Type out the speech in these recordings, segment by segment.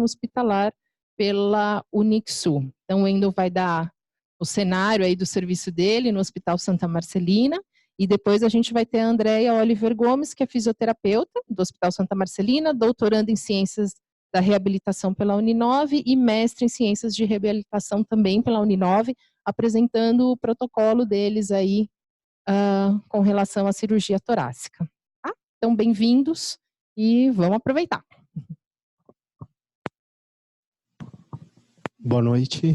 hospitalar pela Unixul. Então, o Wendel vai dar o cenário aí do serviço dele no Hospital Santa Marcelina, e depois a gente vai ter a Andréia Oliver Gomes, que é fisioterapeuta do Hospital Santa Marcelina, doutoranda em Ciências da Reabilitação pela Uninove e mestre em Ciências de Reabilitação também pela Uninove, apresentando o protocolo deles aí com relação à cirurgia torácica. Tá? Então, bem-vindos e vamos aproveitar. Boa noite.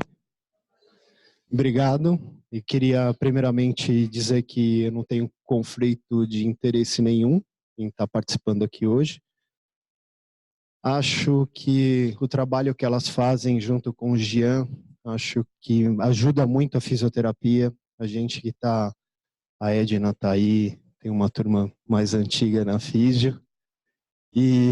Obrigado. E queria primeiramente dizer que eu não tenho conflito de interesse nenhum em estar participando aqui hoje. Acho que o trabalho que elas fazem junto com o Jean, acho que ajuda muito a fisioterapia. A gente que está, a Edna está aí, tem uma turma mais antiga na Físio. E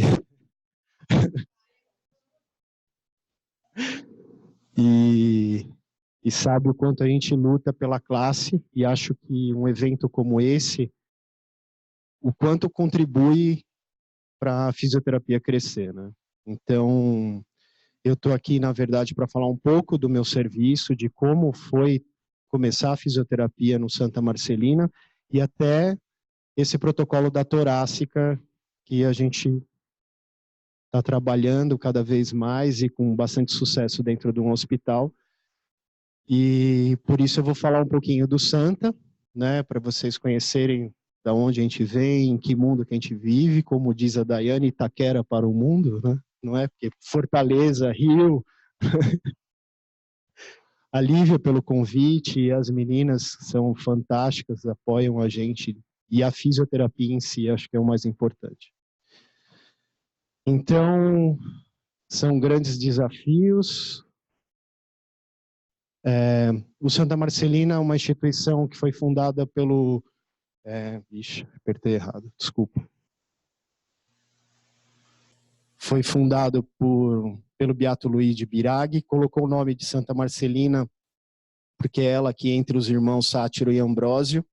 sabe o quanto a gente luta pela classe, e acho que um evento como esse, o quanto contribui para a fisioterapia crescer, né? Então, eu estou aqui, na verdade, para falar um pouco do meu serviço, de como foi começar a fisioterapia no Santa Marcelina, e até esse protocolo da torácica, que a gente está trabalhando cada vez mais e com bastante sucesso dentro de um hospital. E por isso eu vou falar um pouquinho do Santa, né, para vocês conhecerem da onde a gente vem, em que mundo que a gente vive, como diz a Daiane, Itaquera para o mundo, né? Não é? Porque Fortaleza, Rio. A Lívia pelo convite, e as meninas são fantásticas, apoiam a gente, e a fisioterapia em si, acho que é o mais importante. Então, são grandes desafios. O Santa Marcelina é uma instituição que foi fundada pelo... apertei errado, desculpa. Foi fundado pelo Beato Luiz de Biraghi, colocou o nome de Santa Marcelina porque é ela que entre os irmãos Sátiro e Ambrósio.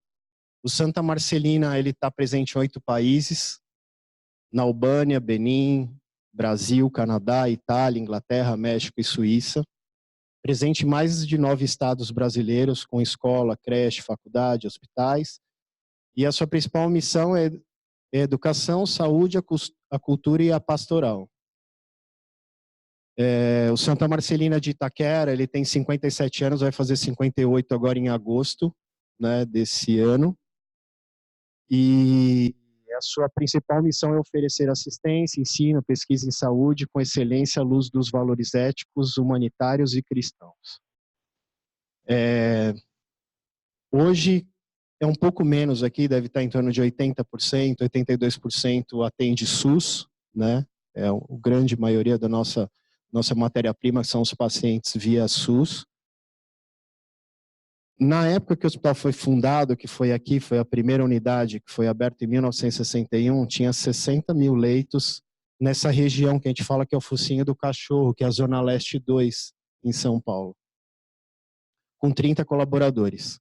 O Santa Marcelina ele está presente em 8 países, na Albânia, Benin, Brasil, Canadá, Itália, Inglaterra, México e Suíça. Presente em mais de 9 estados brasileiros, com escola, creche, faculdade, hospitais. E a sua principal missão é a educação, saúde, a cultura e a pastoral. O Santa Marcelina de Itaquera, ele tem 57 anos, vai fazer 58 agora em agosto, né, desse ano. E a sua principal missão é oferecer assistência, ensino, pesquisa em saúde com excelência à luz dos valores éticos, humanitários e cristãos. Hoje é um pouco menos aqui, deve estar em torno de 80%, 82% atende SUS, né? É a grande maioria da nossa matéria-prima são os pacientes via SUS. Na época que o hospital foi fundado, que foi aqui, foi a primeira unidade que foi aberta em 1961, tinha 60 mil leitos nessa região que a gente fala que é o Focinho do Cachorro, que é a Zona Leste 2, em São Paulo, com 30 colaboradores.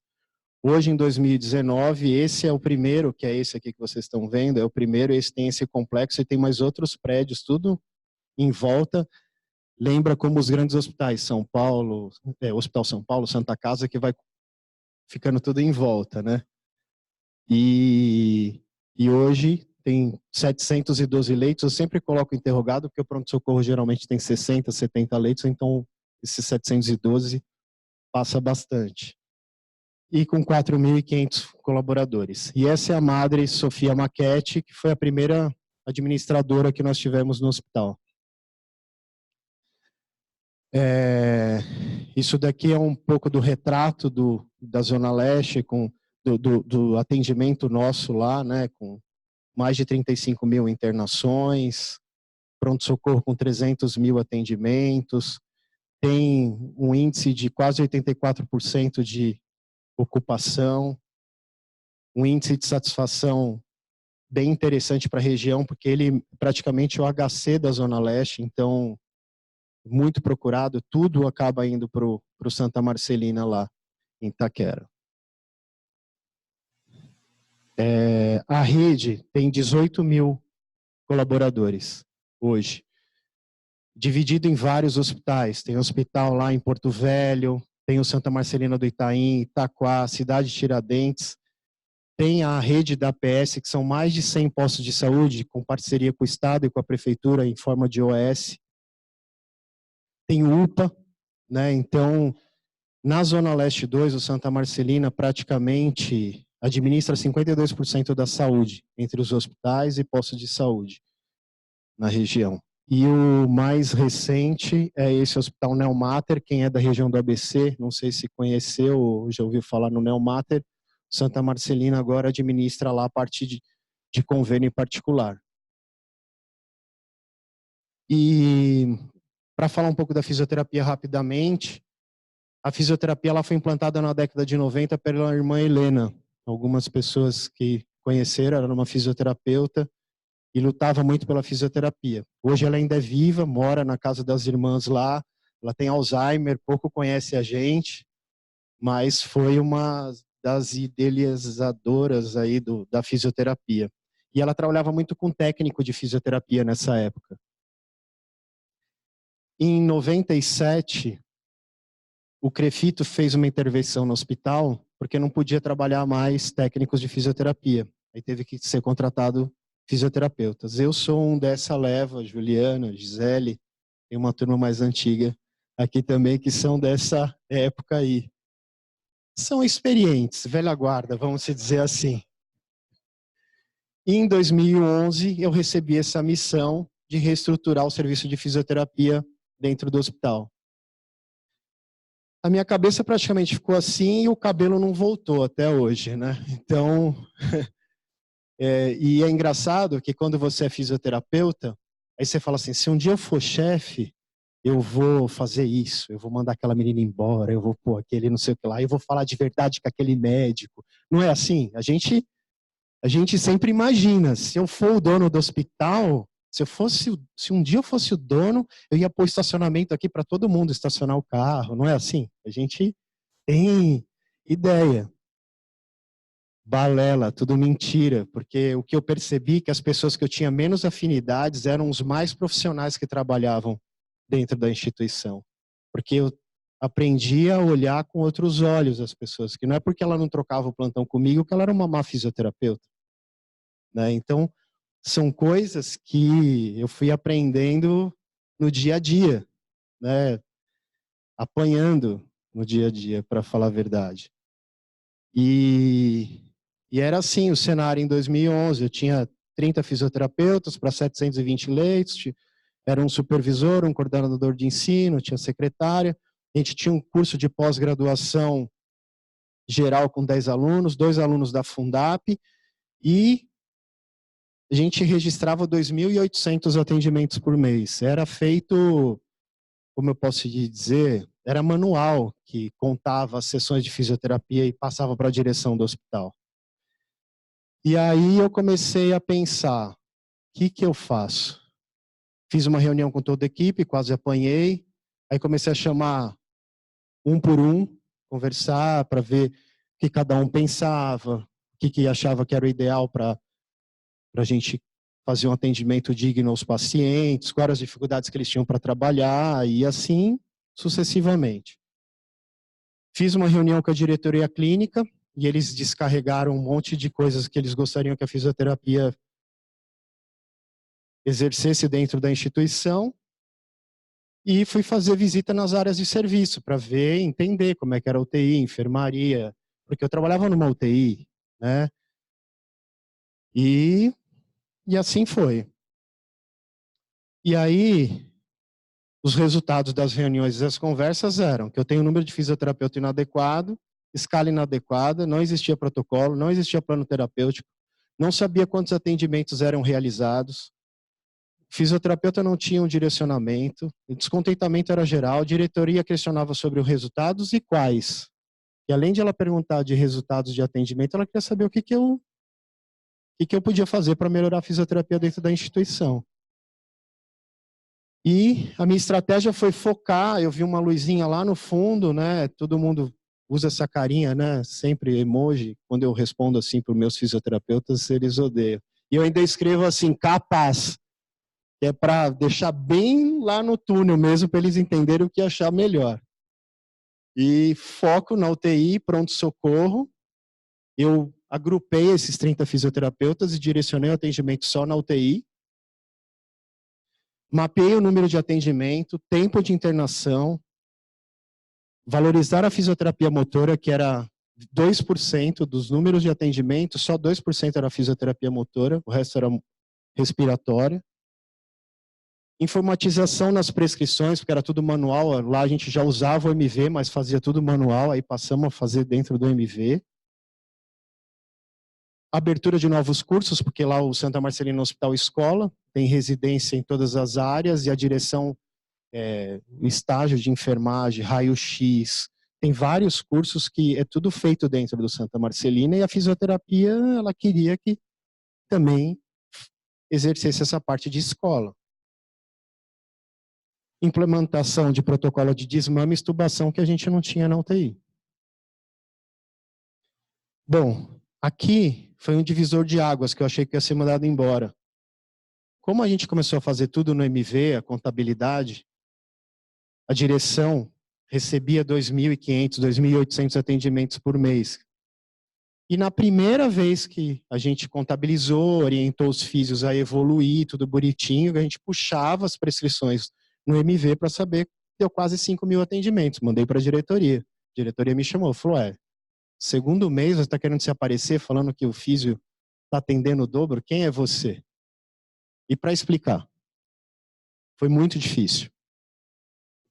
Hoje, em 2019, esse é o primeiro, que é esse aqui que vocês estão vendo, é o primeiro, esse tem esse complexo e tem mais outros prédios, tudo em volta. Lembra como os grandes hospitais, São Paulo, Hospital São Paulo, Santa Casa, que vai ficando tudo em volta, né? E hoje tem 712 leitos, eu sempre coloco interrogado, porque o pronto-socorro geralmente tem 60, 70 leitos, então esses 712 passa bastante. E com 4.500 colaboradores. E essa é a Madre Sofia Maquete, que foi a primeira administradora que nós tivemos no hospital. Isso daqui é um pouco do retrato da Zona Leste, do atendimento nosso lá, né, com mais de 35 mil internações, pronto-socorro com 300 mil atendimentos, tem um índice de quase 84% de ocupação, um índice de satisfação bem interessante para a região, porque ele praticamente é o HC da Zona Leste, então muito procurado, tudo acaba indo para o Santa Marcelina lá, em Itaquera. A rede tem 18 mil colaboradores hoje. dividido em vários hospitais. Tem hospital lá em Porto Velho, tem o Santa Marcelina do Itaim, Itaquá, Cidade de Tiradentes. Tem a rede da APS, que são mais de 100 postos de saúde, com parceria com o Estado e com a Prefeitura, em forma de OS. Tem o UPA, né? Então, na Zona Leste 2, o Santa Marcelina praticamente administra 52% da saúde entre os hospitais e postos de saúde na região. E o mais recente é esse Hospital Neomater. Quem é da região do ABC, não sei se conheceu ou já ouviu falar no Neomater, Santa Marcelina agora administra lá a parte de convênio particular. E para falar um pouco da fisioterapia rapidamente, a fisioterapia ela foi implantada na década de 90 pela irmã Helena. Algumas pessoas que conheceram, ela era uma fisioterapeuta e lutava muito pela fisioterapia. Hoje ela ainda é viva, mora na casa das irmãs lá, ela tem Alzheimer, pouco conhece a gente, mas foi uma das idealizadoras aí da fisioterapia. E ela trabalhava muito com técnico de fisioterapia nessa época. Em 97, o Crefito fez uma intervenção no hospital porque não podia trabalhar mais técnicos de fisioterapia. Aí teve que ser contratado fisioterapeutas. Eu sou um dessa leva, Juliana, Gisele, tem uma turma mais antiga aqui também que são dessa época aí. São experientes, velha guarda, vamos se dizer assim. E em 2011 eu recebi essa missão de reestruturar o serviço de fisioterapia dentro do hospital. A minha cabeça praticamente ficou assim e o cabelo não voltou até hoje, né? Então, e é engraçado que quando você é fisioterapeuta, aí você fala assim, se um dia eu for chefe, eu vou fazer isso, eu vou mandar aquela menina embora, eu vou pôr aquele não sei o que lá, eu vou falar de verdade com aquele médico. Não é assim? A gente sempre imagina, se eu for o dono do hospital, se um dia eu fosse o dono, eu ia pôr estacionamento aqui para todo mundo estacionar o carro, não é assim? A gente tem ideia. Balela, tudo mentira, porque o que eu percebi é que as pessoas que eu tinha menos afinidades eram os mais profissionais que trabalhavam dentro da instituição. Porque eu aprendi a olhar com outros olhos as pessoas, que não é porque ela não trocava o plantão comigo que ela era uma má fisioterapeuta. Né? Então, são coisas que eu fui aprendendo no dia a dia, né? Apanhando no dia a dia, para falar a verdade. E era assim o cenário em 2011. Eu tinha 30 fisioterapeutas para 720 leitos, era um supervisor, um coordenador de ensino, tinha secretária. A gente tinha um curso de pós-graduação geral com 10 alunos, 2 alunos da Fundap, e a gente registrava 2.800 atendimentos por mês. Era feito, como eu posso dizer, era manual, que contava as sessões de fisioterapia e passava para a direção do hospital. E aí eu comecei a pensar, o que eu faço? Fiz uma reunião com toda a equipe, quase apanhei. Aí comecei a chamar um por um, conversar para ver o que cada um pensava, o que achava que era o ideal para a gente fazer um atendimento digno aos pacientes, quais as dificuldades que eles tinham para trabalhar, e assim sucessivamente. Fiz uma reunião com a diretoria clínica e eles descarregaram um monte de coisas que eles gostariam que a fisioterapia exercesse dentro da instituição, e fui fazer visita nas áreas de serviço para ver, entender como é que era a UTI, enfermaria, porque eu trabalhava numa UTI, né? E assim foi. E aí, os resultados das reuniões e das conversas eram que eu tenho um número de fisioterapeuta inadequado, escala inadequada, não existia protocolo, não existia plano terapêutico, não sabia quantos atendimentos eram realizados, o fisioterapeuta não tinha um direcionamento, o descontentamento era geral, a diretoria questionava sobre os resultados e quais. E além de ela perguntar de resultados de atendimento, ela queria saber o que eu podia fazer para melhorar a fisioterapia dentro da instituição. E a minha estratégia foi focar, eu vi uma luzinha lá no fundo, né? Todo mundo usa essa carinha, né? Sempre emoji. Quando eu respondo assim para os meus fisioterapeutas, eles odeiam. E eu ainda escrevo assim, capaz. que é para deixar bem lá no túnel mesmo, para eles entenderem o que achar melhor. E foco na UTI, pronto-socorro. Eu agrupei esses 30 fisioterapeutas e direcionei o atendimento só na UTI. Mapeei o número de atendimento, tempo de internação, valorizar a fisioterapia motora, que era 2% dos números de atendimento, só 2% era fisioterapia motora, o resto era respiratória. Informatização nas prescrições, porque era tudo manual, lá a gente já usava o MV, mas fazia tudo manual, aí passamos a fazer dentro do MV. Abertura de novos cursos, porque lá o Santa Marcelina Hospital Escola, tem residência em todas as áreas, e a direção, o estágio de enfermagem, raio-x, tem vários cursos que é tudo feito dentro do Santa Marcelina, e a fisioterapia, ela queria que também exercesse essa parte de escola. Implementação de protocolo de desmame e extubação que a gente não tinha na UTI. Bom, aqui foi um divisor de águas que eu achei que ia ser mandado embora. Como a gente começou a fazer tudo no MV, a contabilidade, a direção recebia 2.500, 2.800 atendimentos por mês. E na primeira vez que a gente contabilizou, orientou os físios a evoluir, tudo bonitinho, a gente puxava as prescrições no MV para saber, deu quase 5.000 atendimentos. Mandei para a diretoria. A diretoria me chamou, falou, segundo mês você está querendo se aparecer falando que o físio está atendendo o dobro, quem é você? E para explicar, foi muito difícil.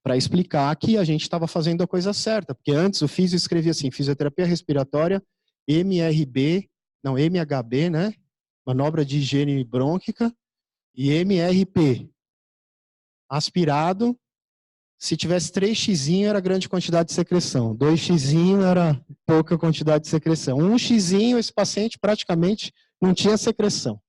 Para explicar que a gente estava fazendo a coisa certa, porque antes o físio escrevia assim, fisioterapia respiratória, MHB, né? Manobra de higiene brônquica, e MRP. Aspirado, se tivesse 3x era grande quantidade de secreção, 2x era pouca quantidade de secreção. 1x, esse paciente praticamente não tinha secreção.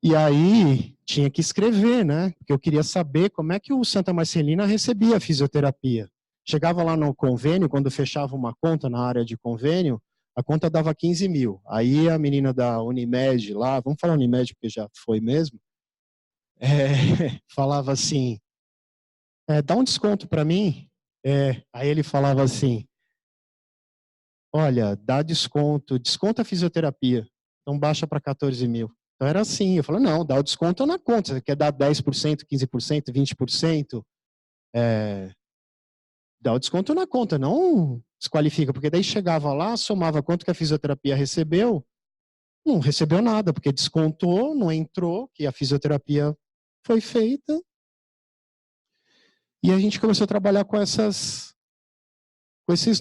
E aí tinha que escrever, né? Porque eu queria saber como é que o Santa Marcelina recebia a fisioterapia. Chegava lá no convênio, quando fechava uma conta na área de convênio, a conta dava 15.000. Aí a menina da Unimed lá, vamos falar Unimed porque já foi mesmo, falava assim, dá um desconto para mim. Aí ele falava assim, olha, dá desconto a fisioterapia, então baixa para 14.000. Então era assim, eu falei, não, dá o desconto na conta, você quer dar 10%, 15%, 20%, dá o desconto na conta, não desqualifica, porque daí chegava lá, somava quanto que a fisioterapia recebeu, não recebeu nada, porque descontou, não entrou, que a fisioterapia foi feita, e a gente começou a trabalhar com esses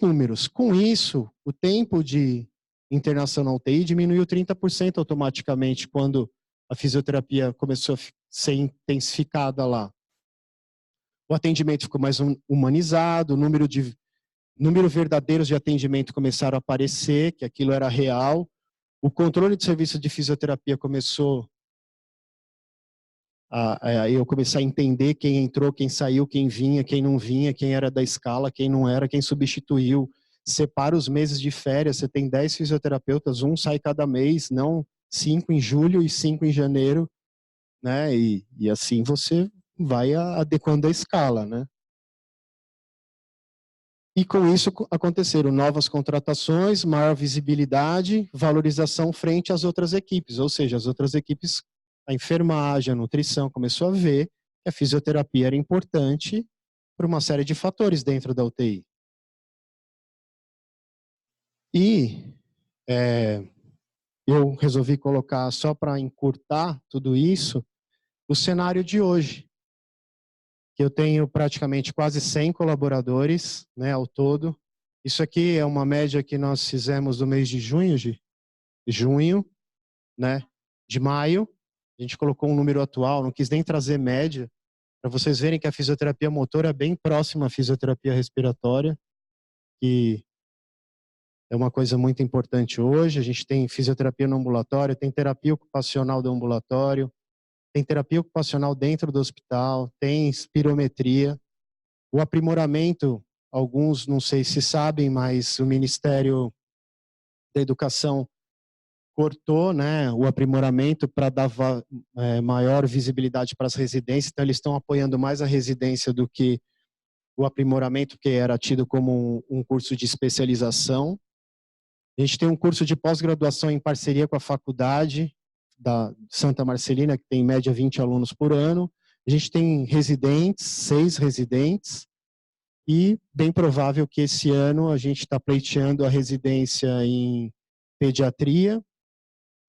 números. Com isso, o tempo de internação na UTI diminuiu 30% automaticamente quando a fisioterapia começou a ser intensificada lá. O atendimento ficou mais humanizado, o número verdadeiros de atendimento começaram a aparecer, que aquilo era real. O controle de serviço de fisioterapia começou eu começar a entender quem entrou, quem saiu, quem vinha, quem não vinha, quem era da escala, quem não era, quem substituiu. Separa os meses de férias, você tem 10 fisioterapeutas, um sai cada mês, não 5 em julho e 5 em janeiro, né? E assim você vai adequando a escala, né? E com isso aconteceram novas contratações, maior visibilidade, valorização frente às outras equipes, ou seja, as outras equipes, a enfermagem, a nutrição, começou a ver que a fisioterapia era importante por uma série de fatores dentro da UTI. E eu resolvi colocar, só para encurtar tudo isso, o cenário de hoje, que eu tenho praticamente quase 100 colaboradores, né, ao todo. Isso aqui é uma média que nós fizemos no mês de junho, né, de maio. A gente colocou um número atual, não quis nem trazer média, para vocês verem que a fisioterapia motora é bem próxima à fisioterapia respiratória, que é uma coisa muito importante hoje. A gente tem fisioterapia no ambulatório, tem terapia ocupacional do ambulatório, tem terapia ocupacional dentro do hospital, tem espirometria. O aprimoramento, alguns não sei se sabem, mas o Ministério da Educação cortou, né, o aprimoramento para dar maior visibilidade para as residências, então eles estão apoiando mais a residência do que o aprimoramento, que era tido como um curso de especialização. A gente tem um curso de pós-graduação em parceria com a faculdade da Santa Marcelina, que tem em média 20 alunos por ano. A gente tem residentes, 6 residentes, e bem provável que esse ano a gente está pleiteando a residência em pediatria,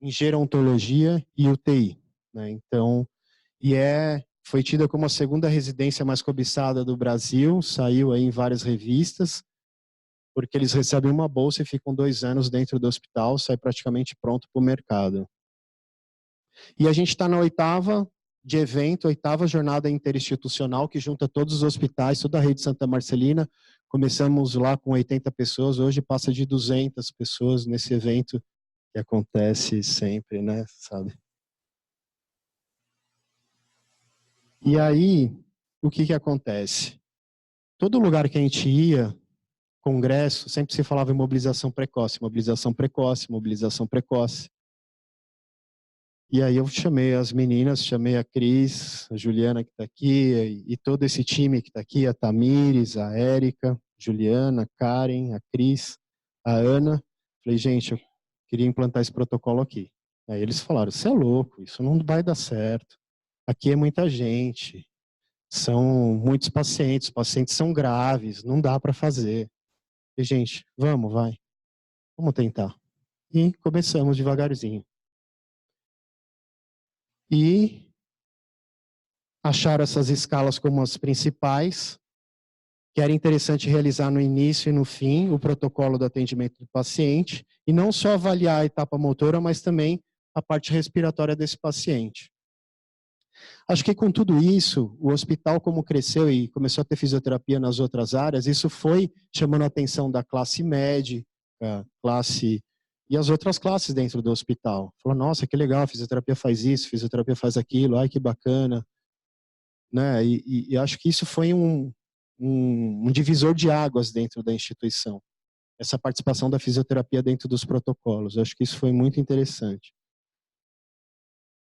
em gerontologia e UTI, né? Então, foi tida como a segunda residência mais cobiçada do Brasil, saiu aí em várias revistas, porque eles recebem uma bolsa e ficam 2 anos dentro do hospital, sai praticamente pronto para o mercado. E a gente está na 8ª de evento, 8ª jornada interinstitucional, que junta todos os hospitais, toda a rede Santa Marcelina. Começamos lá com 80 pessoas, hoje passa de 200 pessoas nesse evento, que acontece sempre, né, sabe? E aí, o que acontece? Todo lugar que a gente ia, congresso, sempre se falava em mobilização precoce, mobilização precoce, mobilização precoce. E aí eu chamei as meninas, chamei a Cris, a Juliana que está aqui, e todo esse time que está aqui, a Tamires, a Érica, Juliana, a Karen, a Cris, a Ana. Falei, gente, eu queria implantar esse protocolo aqui. Aí eles falaram, você é louco, isso não vai dar certo. Aqui é muita gente, são muitos pacientes, os pacientes são graves, não dá para fazer. E, gente, vamos tentar. E começamos devagarzinho. E acharam essas escalas como as principais, que era interessante realizar no início e no fim o protocolo do atendimento do paciente, e não só avaliar a etapa motora, mas também a parte respiratória desse paciente. Acho que com tudo isso, o hospital como cresceu e começou a ter fisioterapia nas outras áreas, isso foi chamando a atenção da classe médica, classe e as outras classes dentro do hospital. Falou, nossa, que legal, a fisioterapia faz isso, a fisioterapia faz aquilo, ai que bacana. Né? E acho que isso foi um divisor de águas dentro da instituição. Essa participação da fisioterapia dentro dos protocolos. Acho que isso foi muito interessante.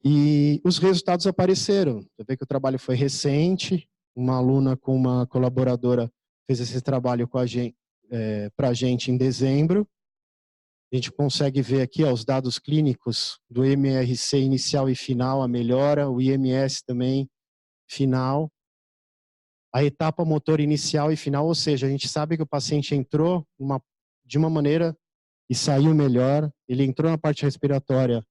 E os resultados apareceram. Você vê que o trabalho foi recente, uma aluna com uma colaboradora fez esse trabalho com a gente, para a gente em dezembro. A gente consegue ver aqui os dados clínicos do MRC inicial e final, a melhora, o IMS também final, a etapa motor inicial e final, ou seja, a gente sabe que o paciente entrou de uma maneira e saiu melhor, ele entrou na parte respiratória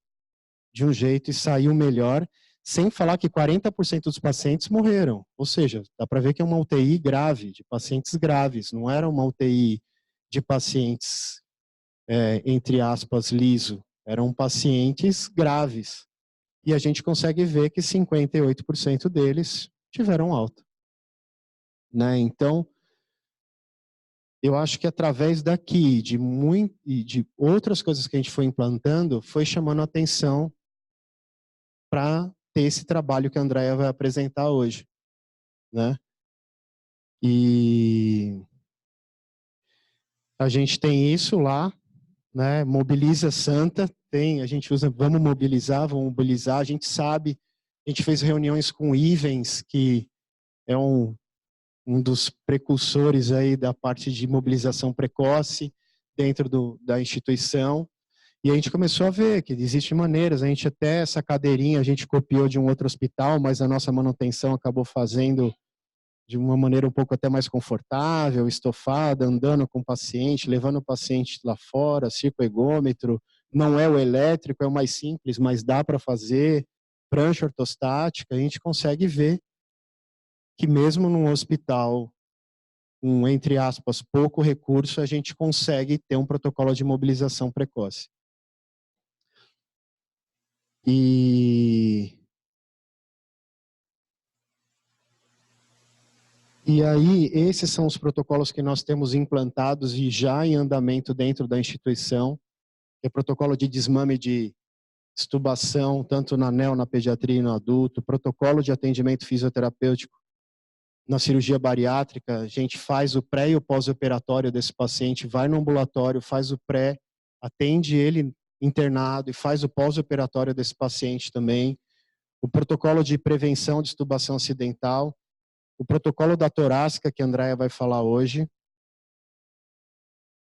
de um jeito e saiu melhor, sem falar que 40% dos pacientes morreram, ou seja, dá para ver que é uma UTI grave, de pacientes graves, não era uma UTI de pacientes entre aspas, liso. Eram pacientes graves. E a gente consegue ver que 58% deles tiveram alta. Né? Então, eu acho que através daqui, de outras coisas que a gente foi implantando, foi chamando a atenção para ter esse trabalho que a Andrea vai apresentar hoje. Né? E a gente tem isso lá, né? Mobiliza Santa, a gente usa vamos mobilizar, a gente sabe, a gente fez reuniões com o Ivens, que é um dos precursores aí da parte de mobilização precoce dentro da instituição, e a gente começou a ver que existem maneiras, a gente até essa cadeirinha a gente copiou de um outro hospital, mas a nossa manutenção acabou fazendo de uma maneira um pouco até mais confortável, estofada, andando com o paciente, levando o paciente lá fora, circoergômetro, não é o elétrico, é o mais simples, mas dá para fazer, prancha ortostática, a gente consegue ver que mesmo num hospital com, entre aspas, pouco recurso, a gente consegue ter um protocolo de mobilização precoce. E aí, esses são os protocolos que nós temos implantados e já em andamento dentro da instituição. É protocolo de desmame de extubação, tanto na neo, na pediatria e no adulto. Protocolo de atendimento fisioterapêutico na cirurgia bariátrica. A gente faz o pré e o pós-operatório desse paciente, vai no ambulatório, faz o pré, atende ele internado e faz o pós-operatório desse paciente também, o protocolo de prevenção de extubação acidental, o protocolo da torácica, que a Andrea vai falar hoje,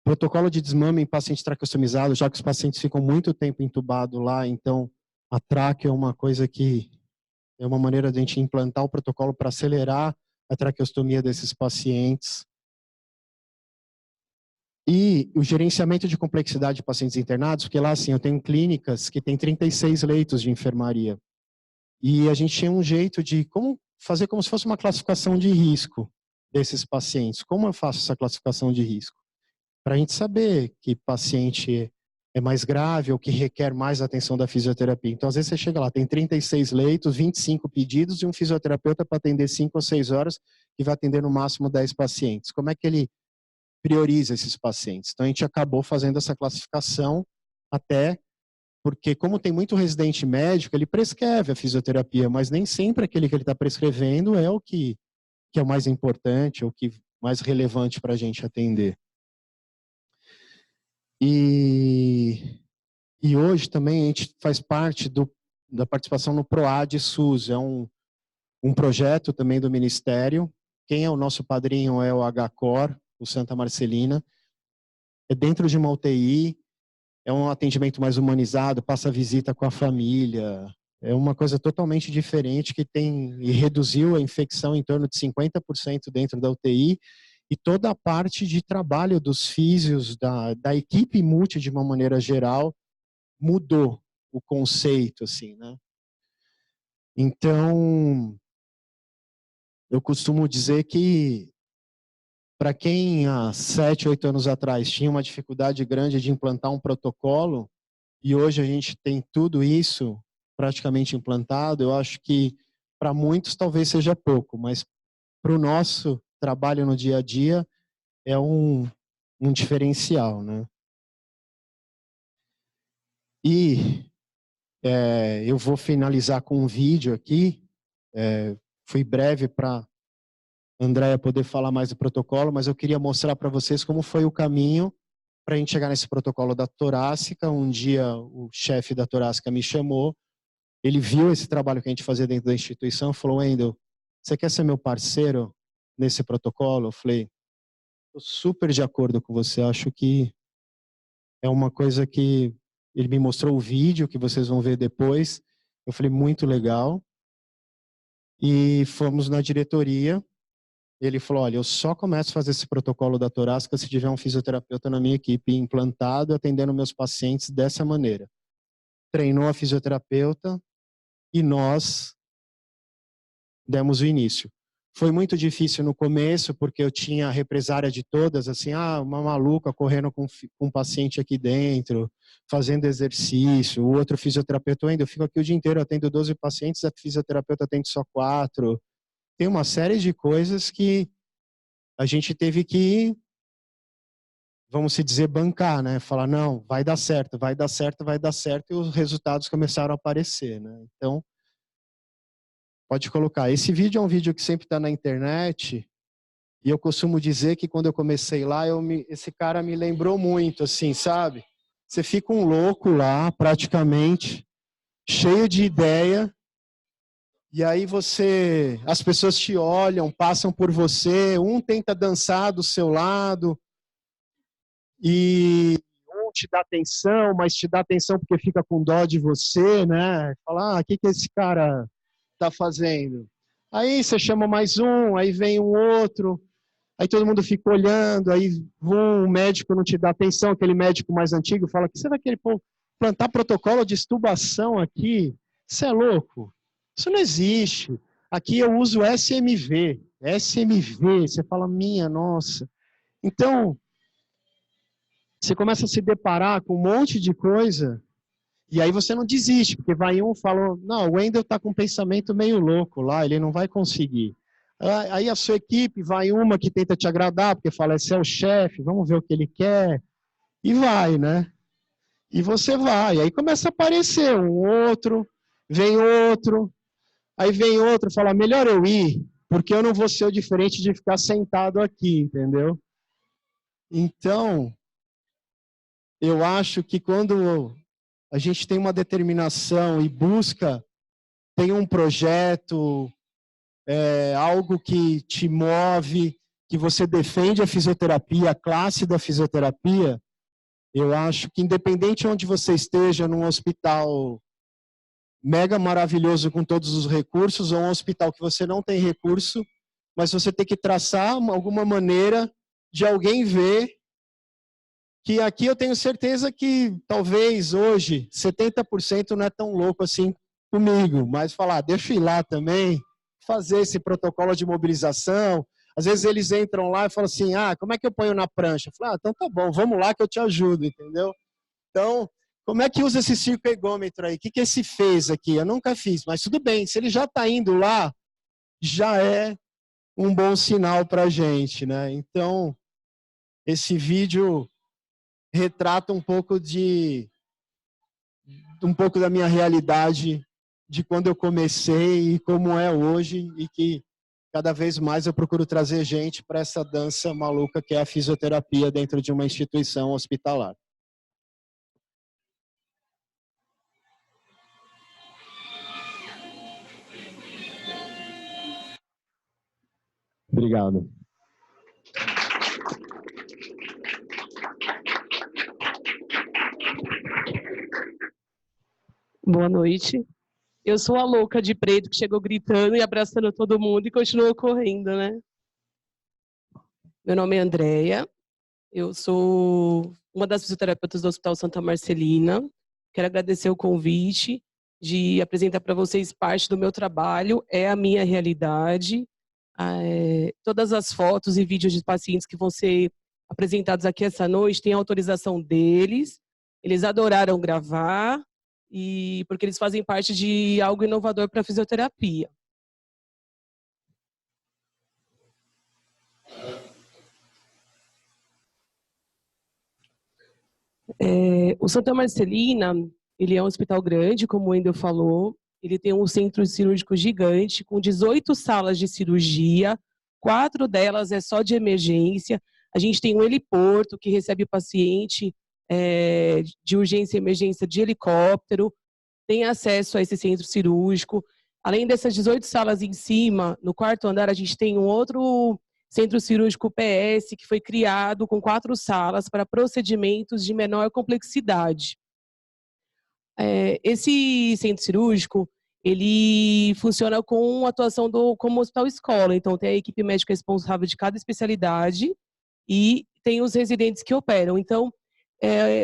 protocolo de desmame em paciente traqueostomizado, já que os pacientes ficam muito tempo entubados lá, então a tráquea é uma coisa que é uma maneira de a gente implantar o protocolo para acelerar a traqueostomia desses pacientes. E o gerenciamento de complexidade de pacientes internados, porque lá, assim, eu tenho clínicas que tem 36 leitos de enfermaria. E a gente tinha um jeito de fazer como se fosse uma classificação de risco desses pacientes. Como eu faço essa classificação de risco? Para a gente saber que paciente é mais grave ou que requer mais atenção da fisioterapia. Então, às vezes você chega lá, tem 36 leitos, 25 pedidos e um fisioterapeuta para atender 5 ou 6 horas e vai atender no máximo 10 pacientes. Como é que ele prioriza esses pacientes? Então, a gente acabou fazendo essa classificação até porque, como tem muito residente médico, ele prescreve a fisioterapia, mas nem sempre aquele que ele está prescrevendo é o que é o mais importante, ou que mais relevante para a gente atender. E hoje também a gente faz parte da participação no PROAD SUS, é um projeto também do Ministério. Quem é o nosso padrinho é o HCOR, o Santa Marcelina. É dentro de uma UTI, é um atendimento mais humanizado, passa visita com a família. É uma coisa totalmente diferente que reduziu a infecção em torno de 50% dentro da UTI e toda a parte de trabalho dos físios, da equipe multi de uma maneira geral, mudou o conceito, assim, né? Então, eu costumo dizer que para quem há 7, 8 anos atrás tinha uma dificuldade grande de implantar um protocolo, e hoje a gente tem tudo isso praticamente implantado, eu acho que para muitos talvez seja pouco, mas para o nosso trabalho no dia a dia é um diferencial, né? E eu vou finalizar com um vídeo aqui, fui breve para a Andrea poder falar mais do protocolo, mas eu queria mostrar para vocês como foi o caminho para a gente chegar nesse protocolo da torácica. Um dia o chefe da torácica me chamou, ele viu esse trabalho que a gente fazia dentro da instituição e falou: Wendel, você quer ser meu parceiro nesse protocolo? Eu falei: estou super de acordo com você, acho que é uma coisa que ele me mostrou o vídeo que vocês vão ver depois. Eu falei: muito legal. E fomos na diretoria. Ele falou: olha, eu só começo a fazer esse protocolo da torácica se tiver um fisioterapeuta na minha equipe implantado, atendendo meus pacientes dessa maneira. Treinou a fisioterapeuta e nós demos o início. Foi muito difícil no começo, porque eu tinha a represária de todas, assim, uma maluca correndo com um paciente aqui dentro, fazendo exercício, o outro fisioterapeuta, ainda eu fico aqui o dia inteiro, atendo 12 pacientes, a fisioterapeuta atende só 4. Tem uma série de coisas que a gente teve que, vamos se dizer, bancar, né? Falar, não, vai dar certo, vai dar certo, vai dar certo, e os resultados começaram a aparecer, né? Então, pode colocar. Esse vídeo é um vídeo que sempre está na internet, e eu costumo dizer que quando eu comecei lá, esse cara me lembrou muito, assim, sabe? Você fica um louco lá, praticamente, cheio de ideia, e aí as pessoas te olham, passam por você, um tenta dançar do seu lado, e um te dá atenção, mas te dá atenção porque fica com dó de você, né? Fala, o que esse cara está fazendo? Aí você chama mais um, aí vem um outro, aí todo mundo fica olhando, aí um médico não te dá atenção, aquele médico mais antigo fala que você vai querer plantar protocolo de extubação aqui? Você é louco? Isso não existe. Aqui eu uso SMV. SMV, você fala, minha nossa. Então, você começa a se deparar com um monte de coisa, e aí você não desiste, porque vai um e fala, não, o Wendel está com um pensamento meio louco lá, ele não vai conseguir. Aí a sua equipe vai uma que tenta te agradar, porque fala, esse é o chefe, vamos ver o que ele quer, e vai, né? E você vai, aí começa a aparecer um outro, aí vem outro, fala, melhor eu ir, porque eu não vou ser o diferente de ficar sentado aqui, entendeu? Então, eu acho que quando a gente tem uma determinação e busca, tem um projeto, algo que te move, que você defende a fisioterapia, a classe da fisioterapia, eu acho que independente de onde você esteja, num hospital mega maravilhoso com todos os recursos, ou um hospital que você não tem recurso, mas você tem que traçar alguma maneira de alguém ver que aqui eu tenho certeza que talvez hoje 70% não é tão louco assim comigo, mas falar, deixa eu ir lá também, fazer esse protocolo de mobilização. Às vezes eles entram lá e falam assim, como é que eu ponho na prancha? Eu falo, então tá bom, vamos lá que eu te ajudo, entendeu? Então, como é que usa esse circo-ergômetro aí? O que esse fez aqui? Eu nunca fiz, mas tudo bem, se ele já está indo lá, já é um bom sinal para a gente, né? Então, esse vídeo retrata um pouco da minha realidade de quando eu comecei e como é hoje, e que cada vez mais eu procuro trazer gente para essa dança maluca que é a fisioterapia dentro de uma instituição hospitalar. Obrigado. Boa noite. Eu sou a louca de preto que chegou gritando e abraçando todo mundo e continuou correndo, né? Meu nome é Andréia. Eu sou uma das fisioterapeutas do Hospital Santa Marcelina. Quero agradecer o convite de apresentar para vocês parte do meu trabalho. É a minha realidade. Todas as fotos e vídeos de pacientes que vão ser apresentados aqui essa noite têm autorização deles. Eles adoraram gravar, e porque eles fazem parte de algo inovador para a fisioterapia. O Santa Marcelina, ele é um hospital grande, como o Wendel falou. Ele tem um centro cirúrgico gigante, com 18 salas de cirurgia, 4 delas é só de emergência. A gente tem um heliporto que recebe o paciente de urgência e emergência de helicóptero, tem acesso a esse centro cirúrgico. Além dessas 18 salas em cima, no 4º andar, a gente tem um outro centro cirúrgico PS, que foi criado com 4 salas para procedimentos de menor complexidade. Esse centro cirúrgico, ele funciona com atuação como hospital escola, então tem a equipe médica responsável de cada especialidade e tem os residentes que operam. Então,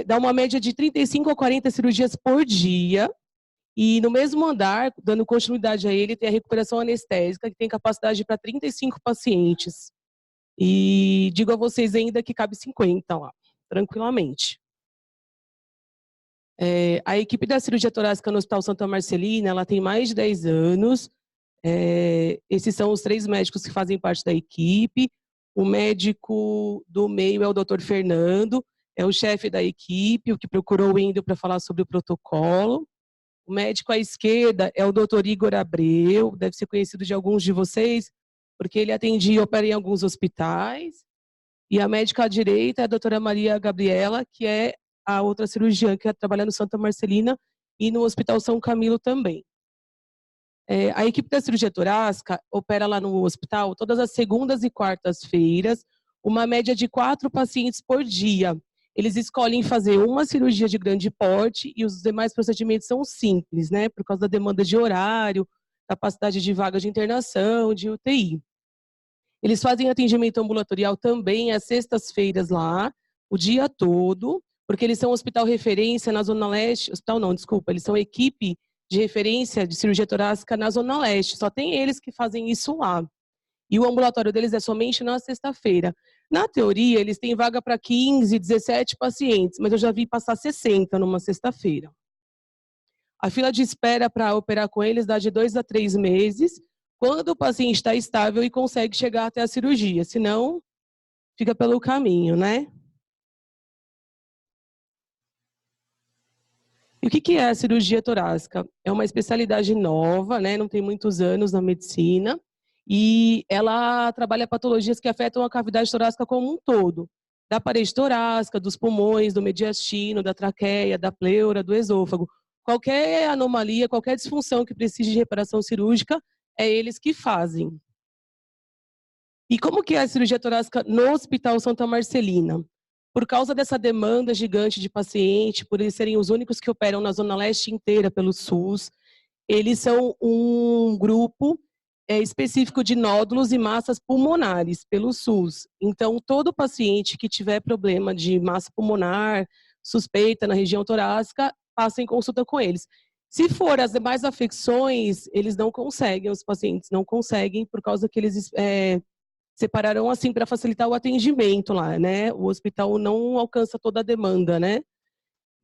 dá uma média de 35 a 40 cirurgias por dia, e no mesmo andar, dando continuidade a ele, tem a recuperação anestésica, que tem capacidade para 35 pacientes. E digo a vocês ainda que cabe 50 lá, tranquilamente. A equipe da cirurgia torácica no Hospital Santa Marcelina, ela tem mais de 10 anos. Esses são os 3 médicos que fazem parte da equipe. O médico do meio é o Dr. Fernando, é o chefe da equipe, o que procurou o Wendel para falar sobre o protocolo. O médico à esquerda é o Dr. Igor Abreu, deve ser conhecido de alguns de vocês, porque ele atendia e opera em alguns hospitais. E a médica à direita é a doutora Maria Gabriela, que é a outra cirurgiã que trabalha no Santa Marcelina e no Hospital São Camilo também. A equipe da cirurgia torácica opera lá no hospital todas as segundas e quartas-feiras, uma média de 4 pacientes por dia. Eles escolhem fazer uma cirurgia de grande porte e os demais procedimentos são simples, né? Por causa da demanda de horário, capacidade de vaga de internação, de UTI. Eles fazem atendimento ambulatorial também às sextas-feiras lá, o dia todo, porque eles são hospital referência na Zona Leste, hospital não, desculpa, eles são equipe de referência de cirurgia torácica na Zona Leste, só tem eles que fazem isso lá. E o ambulatório deles é somente na sexta-feira. Na teoria, eles têm vaga para 15, 17 pacientes, mas eu já vi passar 60 numa sexta-feira. A fila de espera para operar com eles dá de 2 a 3 meses, quando o paciente está estável e consegue chegar até a cirurgia, senão fica pelo caminho, né? E o que é a cirurgia torácica? É uma especialidade nova, né? Não tem muitos anos na medicina, e ela trabalha patologias que afetam a cavidade torácica como um todo. da parede torácica, dos pulmões, do mediastino, da traqueia, da pleura, do esôfago. Qualquer anomalia, qualquer disfunção que precise de reparação cirúrgica, é eles que fazem. E como que é a cirurgia torácica no Hospital Santa Marcelina? Por causa dessa demanda gigante de paciente, por eles serem os únicos que operam na Zona Leste inteira pelo SUS, eles são um grupo específico de nódulos e massas pulmonares pelo SUS. Então, todo paciente que tiver problema de massa pulmonar, suspeita na região torácica, passa em consulta com eles. Se for as demais afecções, eles não conseguem, os pacientes não conseguem, por causa que eles separaram assim para facilitar o atendimento lá, né? O hospital não alcança toda a demanda, né?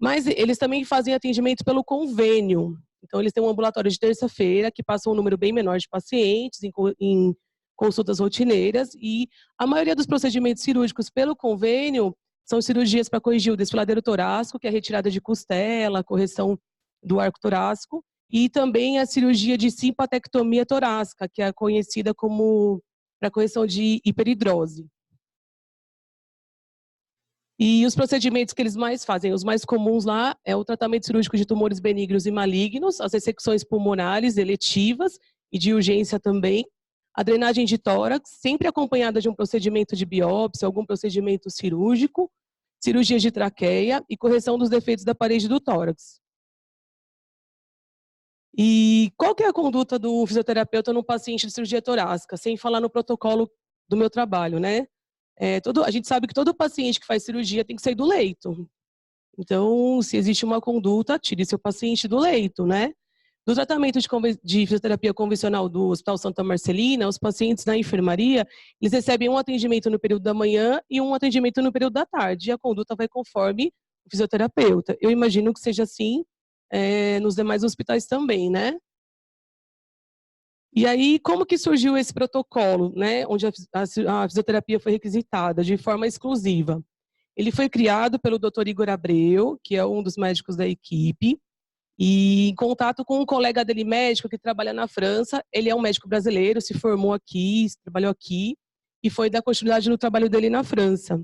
Mas eles também fazem atendimento pelo convênio. Então, eles têm um ambulatório de terça-feira, que passa um número bem menor de pacientes em consultas rotineiras, e a maioria dos procedimentos cirúrgicos pelo convênio são cirurgias para corrigir o desfiladeiro torácico, que é a retirada de costela, a correção do arco torácico, e também a cirurgia de simpatectomia torácica, que é conhecida como para correção de hiperidrose. E os procedimentos que eles mais fazem, os mais comuns lá, é o tratamento cirúrgico de tumores benignos e malignos, as ressecções pulmonares eletivas e de urgência também, a drenagem de tórax, sempre acompanhada de um procedimento de biópsia, algum procedimento cirúrgico, cirurgias de traqueia e correção dos defeitos da parede do tórax. E qual que é a conduta do fisioterapeuta no paciente de cirurgia torácica, sem falar no protocolo do meu trabalho, né? A gente sabe que todo paciente que faz cirurgia tem que sair do leito. Então, se existe uma conduta, tire seu paciente do leito, né? No tratamento de fisioterapia convencional do Hospital Santa Marcelina, os pacientes na enfermaria, eles recebem um atendimento no período da manhã e um atendimento no período da tarde. E a conduta vai conforme o fisioterapeuta. Eu imagino que seja assim nos demais hospitais também, né? E aí, como que surgiu esse protocolo, né, onde a fisioterapia foi requisitada de forma exclusiva? Ele foi criado pelo Dr. Igor Abreu, que é um dos médicos da equipe, e em contato com um colega dele médico que trabalha na França. Ele é um médico brasileiro, se formou aqui, trabalhou aqui, e foi dar continuidade no trabalho dele na França.